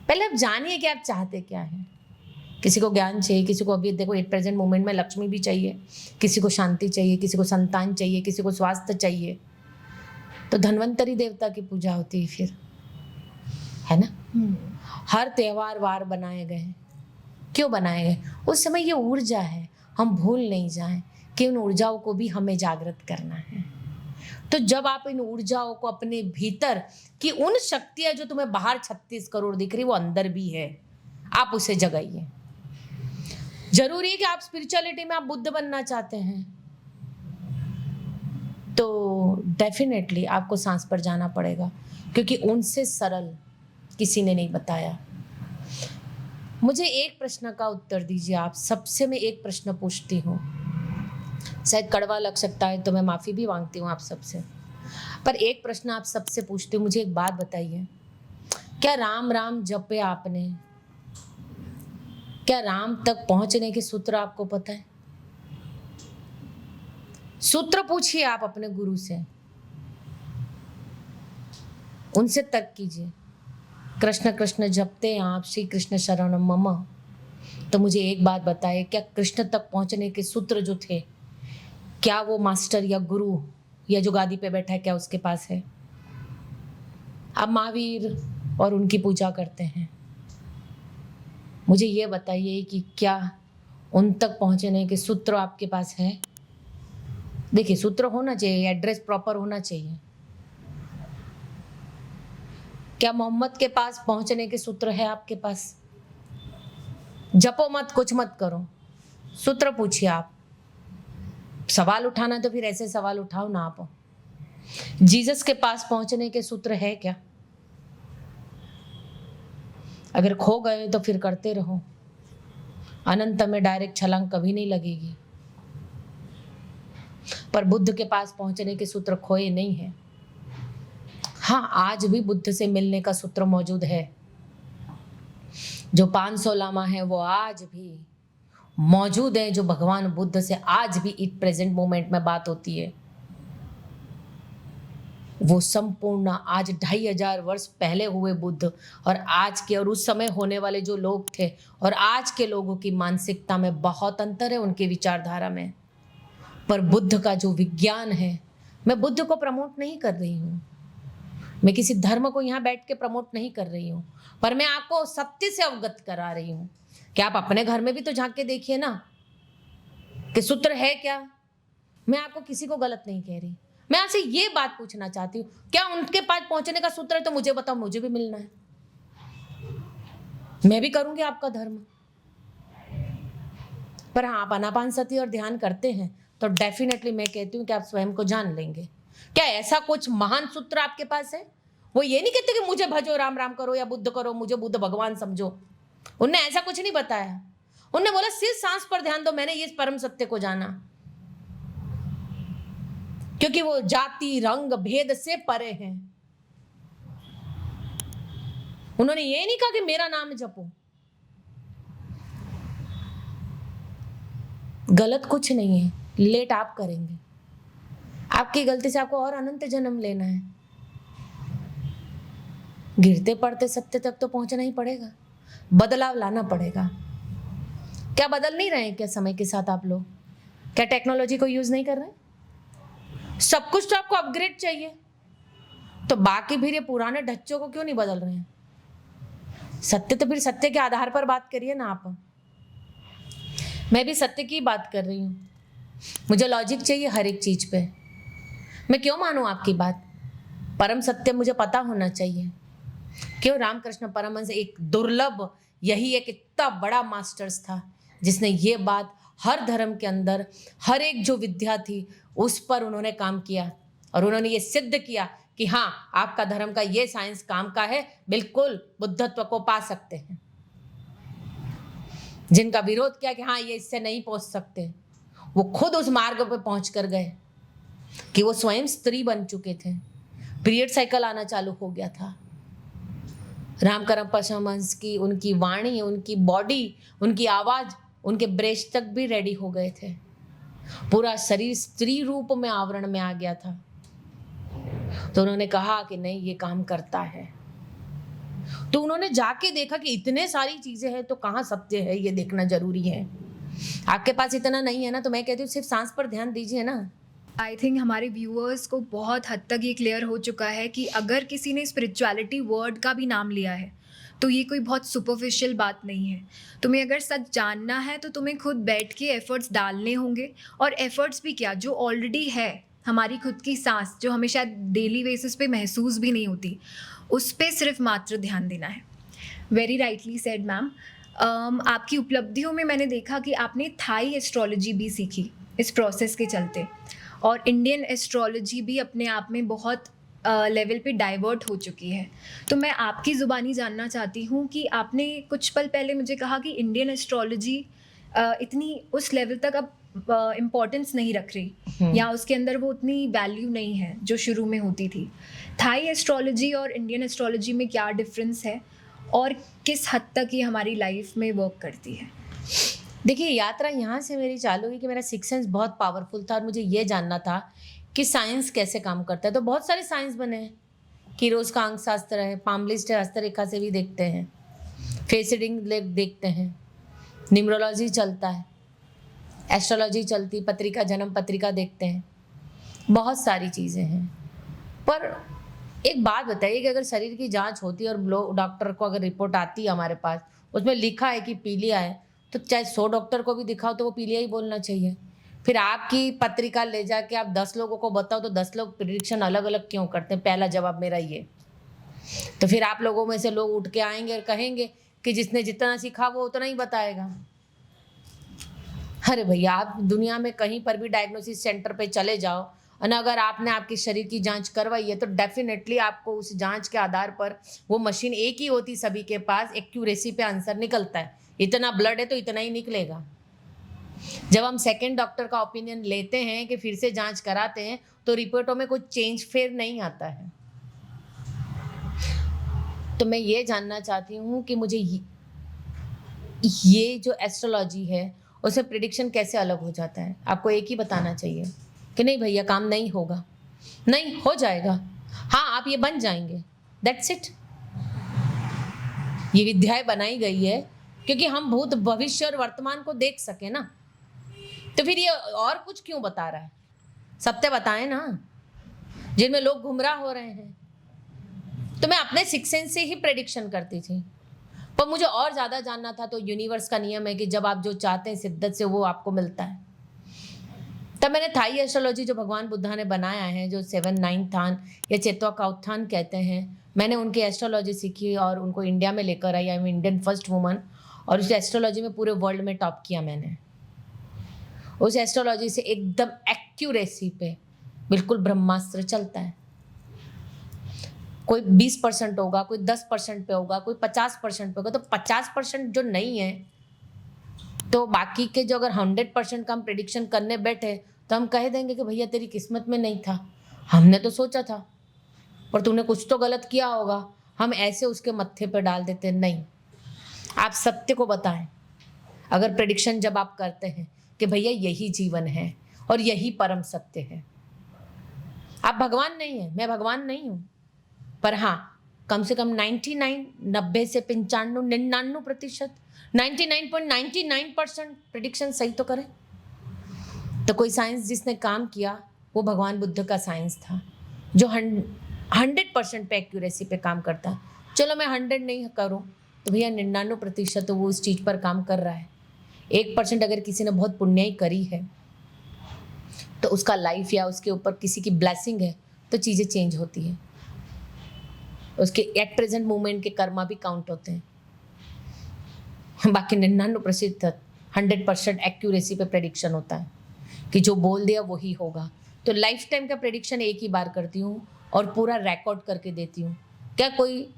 पहले आप जानिए कि आप चाहते क्या हैं। किसी को ज्ञान चाहिए, किसी को अभी देखो एट प्रेजेंट मोमेंट में लक्ष्मी भी चाहिए, किसी को शांति चाहिए, किसी को संतान चाहिए, किसी को स्वास्थ्य चाहिए, तो धन्वंतरी देवता की पूजा होती है फिर, है ना। हर त्योहार वार बनाए गए, क्यों बनाए गए? उस समय ये ऊर्जा है, हम भूल नहीं जाएं कि उन ऊर्जाओं को भी हमें जागृत करना है। तो जब आप इन ऊर्जाओं को अपने भीतर की उन शक्तियां जो तुम्हें बाहर 36 करोड़ दिख रही वो अंदर भी है, आप उसे जगाइए। जरूरी है कि आप स्पिरिचुअलिटी में आप बुद्ध बनना चाहते हैं तो डेफिनेटली आपको सांस पर जाना पड़ेगा, क्योंकि उनसे सरल किसी ने नहीं बताया। मुझे एक प्रश्न का उत्तर दीजिए आप सबसे। मैं एक प्रश्न पूछती हूँ, शायद कड़वा लग सकता है तो मैं माफ़ी भी मांगती हूँ आप सबसे, पर एक प्रश्न आप सबसे पूछती हूँ। मुझे एक बात बताइए, क्या राम राम जपे आपने? क्या राम तक पहुंचने के सूत्र आपको पता है? सूत्र पूछिए आप अपने गुरु से, उनसे तर्क कीजिए। कृष्ण कृष्ण जपते हैं आप, श्री कृष्ण शरणम मम, तो मुझे एक बात बताइए, क्या कृष्ण तक पहुंचने के सूत्र जो थे, क्या वो मास्टर या गुरु या जो गादी पे बैठा है क्या उसके पास है? आप महावीर और उनकी पूजा करते हैं, मुझे ये बताइए कि क्या उन तक पहुंचने के सूत्र आपके पास है? देखिए, सूत्र होना चाहिए, एड्रेस प्रॉपर होना चाहिए। क्या मोहम्मद के पास पहुंचने के सूत्र है आपके पास? जपो मत, कुछ मत करो, सूत्र पूछिए आप। सवाल उठाना तो फिर ऐसे सवाल उठाओ ना आप। जीसस के पास पहुंचने के सूत्र है क्या? अगर खो गए तो फिर करते रहो, अनंत में डायरेक्ट छलांग कभी नहीं लगेगी। पर बुद्ध के पास पहुंचने के सूत्र खोए नहीं है। हाँ, आज भी बुद्ध से मिलने का सूत्र मौजूद है। जो 500 लामा है वो आज भी मौजूद है, जो भगवान बुद्ध से आज भी इट प्रेजेंट मोमेंट में बात होती है। वो संपूर्ण आज 2500 वर्ष पहले हुए बुद्ध और आज के और उस समय होने वाले जो लोग थे और आज के लोगों की मानसिकता में बहुत अंतर है, उनकी विचारधारा में। पर बुद्ध का जो विज्ञान है, मैं बुद्ध को प्रमोट नहीं कर रही हूँ, मैं किसी धर्म को यहाँ बैठ के प्रमोट नहीं कर रही हूँ, पर मैं आपको सत्य से अवगत करा रही हूँ कि आप अपने घर में भी तो झांक के देखिए ना कि सूत्र है क्या। मैं आपको किसी को गलत नहीं कह रही, मैं आपसे ये बात पूछना चाहती हूँ, क्या उनके पास पहुंचने का सूत्र है तो मुझे बताओ, मुझे भी मिलना है, मैं भी करूंगी आपका धर्म। पर हाँ, आप आनापानसती और ध्यान करते हैं तो डेफिनेटली मैं कहती हूँ कि आप स्वयं को जान लेंगे। क्या ऐसा कुछ महान सूत्र आपके पास है? वो ये नहीं कहते कि मुझे भजो, राम राम करो या बुद्ध करो, मुझे बुद्ध भगवान समझो। उनने ऐसा कुछ नहीं बताया। उनने बोला सिर्फ सांस पर ध्यान दो, मैंने ये परम सत्य को जाना, क्योंकि वो जाति रंग भेद से परे हैं। उन्होंने ये नहीं कहा कि मेरा नाम जपो। गलत कुछ नहीं है, लेट आप करेंगे, आपकी गलती से आपको और अनंत जन्म लेना है। गिरते पड़ते सत्य तक तो पहुंचना ही पड़ेगा, बदलाव लाना पड़ेगा। क्या बदल नहीं रहे हैं क्या समय के साथ आप लोग? क्या टेक्नोलॉजी को यूज नहीं कर रहे? सब कुछ तो आपको अपग्रेड चाहिए, तो बाकी फिर ये पुराने ढच्चों को क्यों नहीं बदल रहे हैं? सत्य तो फिर सत्य के आधार पर बात करिए ना आप। मैं भी सत्य की बात कर रही हूँ, मुझे लॉजिक चाहिए हर एक चीज पे। मैं क्यों मानूं आपकी बात? परम सत्य मुझे पता होना चाहिए। क्यों? रामकृष्ण परमहंस एक दुर्लभ, यही एक इतना बड़ा मास्टर्स था जिसने ये बात हर धर्म के अंदर हर एक जो विद्या थी उस पर उन्होंने काम किया और उन्होंने ये सिद्ध किया कि हाँ, आपका धर्म का ये साइंस काम का है, बिल्कुल बुद्धत्व को पा सकते हैं। जिनका विरोध किया कि हाँ ये इससे नहीं पहुंच सकते, वो खुद उस मार्ग पे पहुंच कर गए कि वो स्वयं स्त्री बन चुके थे, पीरियड साइकिल आना चालू हो गया था। रामकरम परमहंस की उनकी वाणी, उनकी बॉडी, उनकी आवाज, उनके ब्रेस्ट तक भी रेडी हो गए थे, पूरा शरीर स्त्री रूप में आवरण में आ गया था। तो उन्होंने कहा कि नहीं, ये काम करता है। तो उन्होंने जाके देखा कि इतने सारी चीजें हैं तो कहाँ सत्य है, ये देखना जरूरी है। आपके पास इतना नहीं है ना, तो मैं कहती हूँ सिर्फ सांस पर ध्यान दीजिए ना। आई थिंक हमारे व्यूअर्स को बहुत हद तक ये क्लियर हो चुका है कि अगर किसी ने स्पिरिचुअलिटी वर्ड का भी नाम लिया है तो ये कोई बहुत सुपरफिशियल बात नहीं है। तुम्हें अगर सच जानना है तो तुम्हें खुद बैठ के एफर्ट्स डालने होंगे, और एफर्ट्स भी क्या, जो ऑलरेडी है, हमारी खुद की सांस जो हमें शायद डेली बेसिस पे महसूस भी नहीं होती, उस पर सिर्फ मात्र ध्यान देना है। Very rightly said ma'am. आपकी उपलब्धियों में मैंने देखा कि आपने थाई एस्ट्रोलॉजी भी सीखी इस प्रोसेस के चलते, और इंडियन एस्ट्रोलॉजी भी अपने आप में बहुत लेवल पे डाइवर्ट हो चुकी है। तो मैं आपकी ज़ुबानी जानना चाहती हूँ कि आपने कुछ पल पहले मुझे कहा कि इंडियन एस्ट्रोलॉजी इतनी उस लेवल तक अब इम्पोर्टेंस नहीं रख रही, या उसके अंदर वो उतनी वैल्यू नहीं है जो शुरू में होती थी। थाई एस्ट्रोलॉजी और इंडियन एस्ट्रोलॉजी में क्या डिफरेंस है और किस हद तक ये हमारी लाइफ में वर्क करती है? देखिए, यात्रा यहाँ से मेरी चालू हुई कि मेरा सिक्स सेंस बहुत पावरफुल था और मुझे ये जानना था कि साइंस कैसे काम करता है। तो बहुत सारे साइंस बने हैं, कीरोस का अंक शास्त्र है, पाम लिस्ट है, हस्तरेखा से भी देखते हैं, फेस रीडिंग देखते हैं, न्यूमरोलॉजी चलता है, एस्ट्रोलॉजी चलती, पत्रिका, जन्म पत्रिका देखते हैं, बहुत सारी चीज़ें हैं। पर एक बात बताइए कि अगर शरीर की जांच होती है और डॉक्टर को अगर रिपोर्ट आती है हमारे पास, उसमें लिखा है कि पीलिया है, तो चाहे 100 डॉक्टर को भी दिखाओ तो वो पीलिया ही बोलना चाहिए। फिर आपकी पत्रिका ले जाके आप 10 लोगों को बताओ तो 10 लोग प्रिडिक्शन अलग अलग क्यों करते हैं? पहला जवाब मेरा ये। तो फिर आप लोगों में से लोग उठ के आएंगे और कहेंगे कि जिसने जितना सीखा वो उतना ही बताएगा। अरे भैया, आप दुनिया में कहीं पर भी डायग्नोसिस सेंटर पे चले जाओ और अगर आपने आपके शरीर की जांच करवाई है तो डेफिनेटली आपको उस जांच के आधार पर, वो मशीन एक ही होती सभी के पास, एक्यूरेसी पे आंसर निकलता है, इतना ब्लड है तो इतना ही निकलेगा। जब हम सेकंड डॉक्टर का ओपिनियन लेते हैं कि फिर से जांच कराते हैं तो रिपोर्टों में कुछ चेंज फेर नहीं आता है। तो मैं ये जानना चाहती हूँ कि मुझे ये जो एस्ट्रोलॉजी है उसमें प्रिडिक्शन कैसे अलग हो जाता है? आपको एक ही बताना चाहिए कि नहीं भैया काम नहीं होगा, नहीं हो जाएगा। हाँ, आप ये बन जाएंगे, दैट्स इट। ये विद्याएं बनाई गई है क्योंकि हम भूत, भविष्य और वर्तमान को देख सके ना। तो फिर ये और कुछ क्यों बता रहा है? सत्य बताएं ना, जिनमें लोग गुमराह हो रहे हैं। तो मैं अपने सिक्स सेंस से ही प्रेडिक्शन करती थी, पर मुझे और ज़्यादा जानना था। तो यूनिवर्स का नियम है कि जब आप जो चाहते हैं शिद्दत से, वो आपको मिलता है। तब मैंने थाई एस्ट्रोलॉजी जो भगवान बुद्धा ने बनाया है, जो 7-9 थान या चेतवा का उत्थान कहते हैं, मैंने उनकी एस्ट्रोलॉजी सीखी और उनको इंडिया में लेकर आई। I am Indian first woman. और उस एस्ट्रोलॉजी में पूरे वर्ल्ड में टॉप किया मैंने। उस एस्ट्रोलॉजी से एकदम एक्यूरेसी पे बिल्कुल ब्रह्मास्त्र चलता है। कोई 20% होगा, कोई 10% पे होगा, कोई 50% पे होगा। तो 50% जो नहीं है, तो बाकी के जो अगर 100% का हम प्रेडिक्शन करने बैठे तो हम कह देंगे कि भैया तेरी किस्मत में नहीं था, हमने तो सोचा था, पर तूने कुछ तो गलत किया होगा। हम ऐसे उसके मत्थे पे डाल देते हैं। नहीं, आप सत्य को बताएं। अगर प्रेडिक्शन जब आप करते हैं कि भैया यही जीवन है और यही परम सत्य है। आप भगवान नहीं हैं, मैं भगवान नहीं हूं, पर हाँ, कम से कम 90 से 95, 99%, 99.99% प्रेडिक्शन सही तो करें। तो कोई साइंस जिसने काम किया वो भगवान बुद्ध का साइंस था, जो 100% पे एक्यूरेसी पे काम करता है। चलो मैं 100 नहीं करूँ तो भैया 99% तो वो उस चीज़ पर काम कर रहा है। 1% अगर किसी ने बहुत पुण्याई करी है तो उसका लाइफ या उसके ऊपर किसी की ब्लेसिंग है तो चीज़ें चेंज होती है। उसके एट प्रेजेंट मोमेंट के कर्मा भी काउंट होते हैं। बाकी 99% 100% एक्यूरेसी पे प्रेडिक्शन होता है कि जो बोल दिया वही होगा। तो लाइफ टाइम का प्रेडिक्शन एक ही बार करती हूँ और पूरा रिकॉर्ड करके देती हूँ। क्या कोई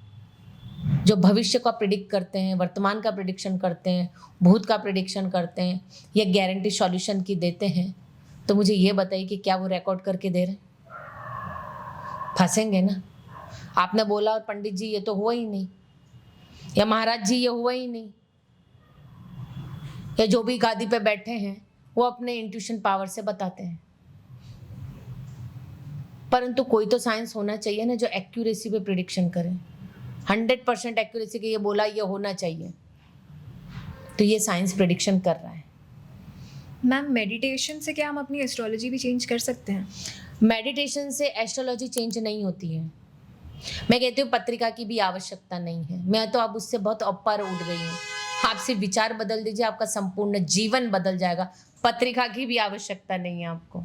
जो भविष्य का प्रेडिक्ट करते हैं, वर्तमान का प्रेडिक्शन करते हैं, भूत का प्रेडिक्शन करते हैं या गारंटी सॉल्यूशन की देते हैं, तो मुझे ये बताइए कि क्या वो रिकॉर्ड करके दे रहे हैं? फंसेंगे ना। आपने बोला और पंडित जी ये तो हुआ ही नहीं, या महाराज जी ये हुआ ही नहीं, या जो भी गादी पे बैठे हैं वो अपने इंट्यूशन पावर से बताते हैं। परंतु कोई तो साइंस होना चाहिए ना जो एक्यूरेसी पे प्रिडिक्शन करे। 100% एक्यूरेसी के ये बोला ये होना चाहिए, तो ये साइंस प्रिडिक्शन कर रहा है। मैम, मेडिटेशन से क्या हम अपनी एस्ट्रोलॉजी भी चेंज कर सकते हैं? मेडिटेशन से एस्ट्रोलॉजी चेंज नहीं होती है। मैं कहती हूँ पत्रिका की भी आवश्यकता नहीं है। मैं तो अब उससे बहुत ऊपर उठ गई हूँ। आप सिर्फ विचार बदल दीजिए, आपका संपूर्ण जीवन बदल जाएगा। पत्रिका की भी आवश्यकता नहीं है आपको।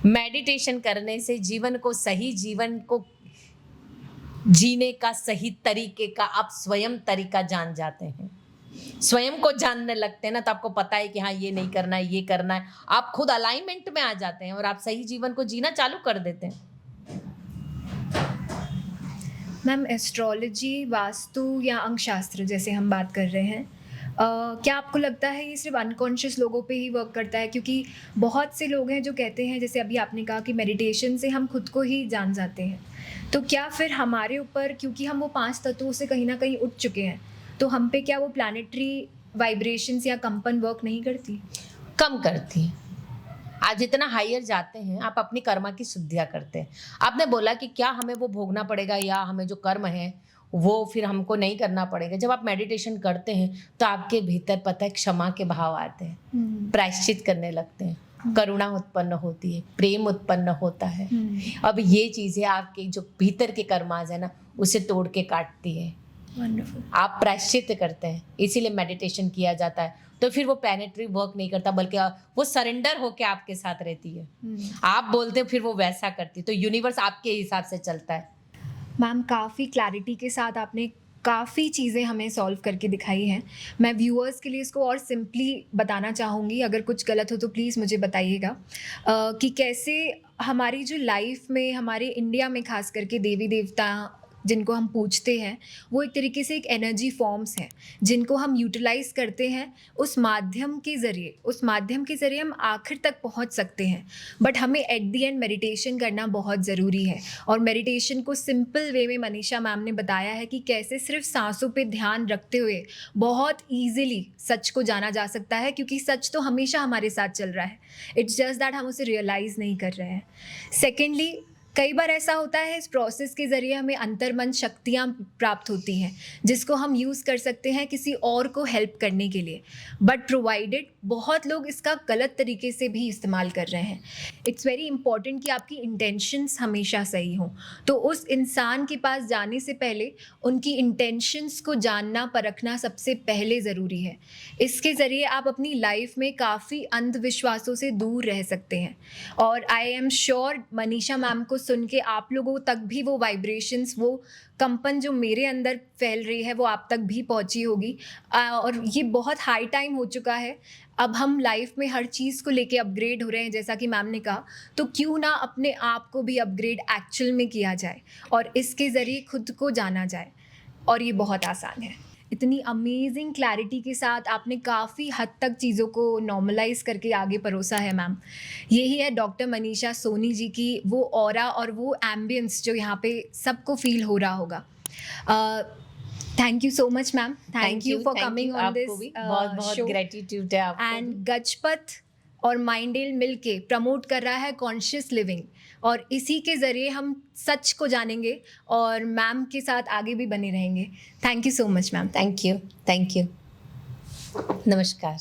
मेडिटेशन करने से जीवन को, सही जीवन को जीने का सही तरीके का आप स्वयं तरीका जान जाते हैं। स्वयं को जानने लगते हैं ना, तो आपको पता है कि हाँ ये नहीं करना है, ये करना है। आप खुद अलाइनमेंट में आ जाते हैं और आप सही जीवन को जीना चालू कर देते हैं। मैम, एस्ट्रोलॉजी, वास्तु या अंकशास्त्र जैसे हम बात कर रहे हैं, क्या आपको लगता है ये सिर्फ अनकॉन्शियस लोगों पे ही वर्क करता है? क्योंकि बहुत से लोग हैं जो कहते हैं, जैसे अभी आपने कहा कि मेडिटेशन से हम खुद को ही जान जाते हैं, तो क्या फिर हमारे ऊपर, क्योंकि हम वो 5 तत्वों से कहीं ना कहीं उठ चुके हैं, तो हम पे क्या वो प्लानिटरी वाइब्रेशंस या कंपन वर्क नहीं करती? कम करती है। आज जितना हायर जाते हैं, आप अपनी कर्मा की शुद्धियाँ करते हैं। आपने बोला कि क्या हमें वो भोगना पड़ेगा या हमें जो कर्म है वो फिर हमको नहीं करना पड़ेगा। जब आप मेडिटेशन करते हैं तो आपके भीतर पता है क्षमा के भाव आते हैं, प्रायश्चित करने लगते हैं, करुणा उत्पन्न होती है, प्रेम उत्पन्न होता है। अब ये चीज़ें आपके जो भीतर के कर्माज है ना, उसे तोड़ के काटती है। वंडरफुल। आप प्रायश्चित करते हैं, इसीलिए मेडिटेशन किया जाता है। तो फिर वो प्लैनेटरी वर्क नहीं करता, बल्कि वो सरेंडर होके आपके साथ रहती है। आप बोलते हैं फिर वो वैसा करती है। तो यूनिवर्स आपके हिसाब से चलता है। मैम, काफ़ी क्लैरिटी के साथ आपने काफ़ी चीज़ें हमें सॉल्व करके दिखाई हैं। मैं व्यूअर्स के लिए इसको और सिंपली बताना चाहूँगी, अगर कुछ गलत हो तो प्लीज़ मुझे बताइएगा, कि कैसे हमारी जो लाइफ में, हमारे इंडिया में ख़ास करके देवी देवता जिनको हम पूजते हैं, वो एक तरीके से एक एनर्जी फॉर्म्स हैं जिनको हम यूटिलाइज़ करते हैं। उस माध्यम के ज़रिए हम आखिर तक पहुंच सकते हैं। बट हमें एट दी एंड मेडिटेशन करना बहुत ज़रूरी है। और मेडिटेशन को सिंपल वे में मनीषा मैम ने बताया है कि कैसे सिर्फ सांसों पे ध्यान रखते हुए बहुत ईजिली सच को जाना जा सकता है, क्योंकि सच तो हमेशा हमारे साथ चल रहा है। इट्स जस्ट दैट हम उसे रियलाइज़ नहीं कर रहे हैं। सेकेंडली, कई बार ऐसा होता है इस प्रोसेस के ज़रिए हमें अंतर्मन शक्तियाँ प्राप्त होती हैं जिसको हम यूज़ कर सकते हैं किसी और को हेल्प करने के लिए, बट प्रोवाइडेड बहुत लोग इसका गलत तरीके से भी इस्तेमाल कर रहे हैं। इट्स वेरी इंपॉर्टेंट कि आपकी इंटेंशंस हमेशा सही हों। तो उस इंसान के पास जाने से पहले उनकी इंटेंशंस को जानना परखना सबसे पहले ज़रूरी है। इसके ज़रिए आप अपनी लाइफ में काफ़ी अंधविश्वासों से दूर रह सकते हैं। और I am sure Manisha ma'am को सुन के आप लोगों तक भी वो वाइब्रेशंस, वो कंपन जो मेरे अंदर फैल रही है वो आप तक भी पहुंची होगी। और ये बहुत हाई टाइम हो चुका है। अब हम लाइफ में हर चीज़ को लेके अपग्रेड हो रहे हैं, जैसा कि मैम ने कहा, तो क्यों ना अपने आप को भी अपग्रेड एक्चुअल में किया जाए और इसके ज़रिए खुद को जाना जाए। और ये बहुत आसान है। इतनी अमेजिंग क्लैरिटी के साथ आपने काफ़ी हद तक चीज़ों को नॉर्मलाइज करके आगे परोसा है मैम। यही है डॉक्टर मनीषा सोनी जी की वो ऑरा और वो एम्बियंस जो यहाँ पे सबको फील हो रहा होगा। Thank you so much ma'am, thank you for coming on this बहुत बहुत ग्रेटिट्यूड है आपको एंड गजपत और माइंडेल मिलके प्रमोट कर रहा है कॉन्शियस लिविंग, और इसी के ज़रिए हम सच को जानेंगे और मैम के साथ आगे भी बने रहेंगे। Thank you so much ma'am. Thank you, thank you, नमस्कार।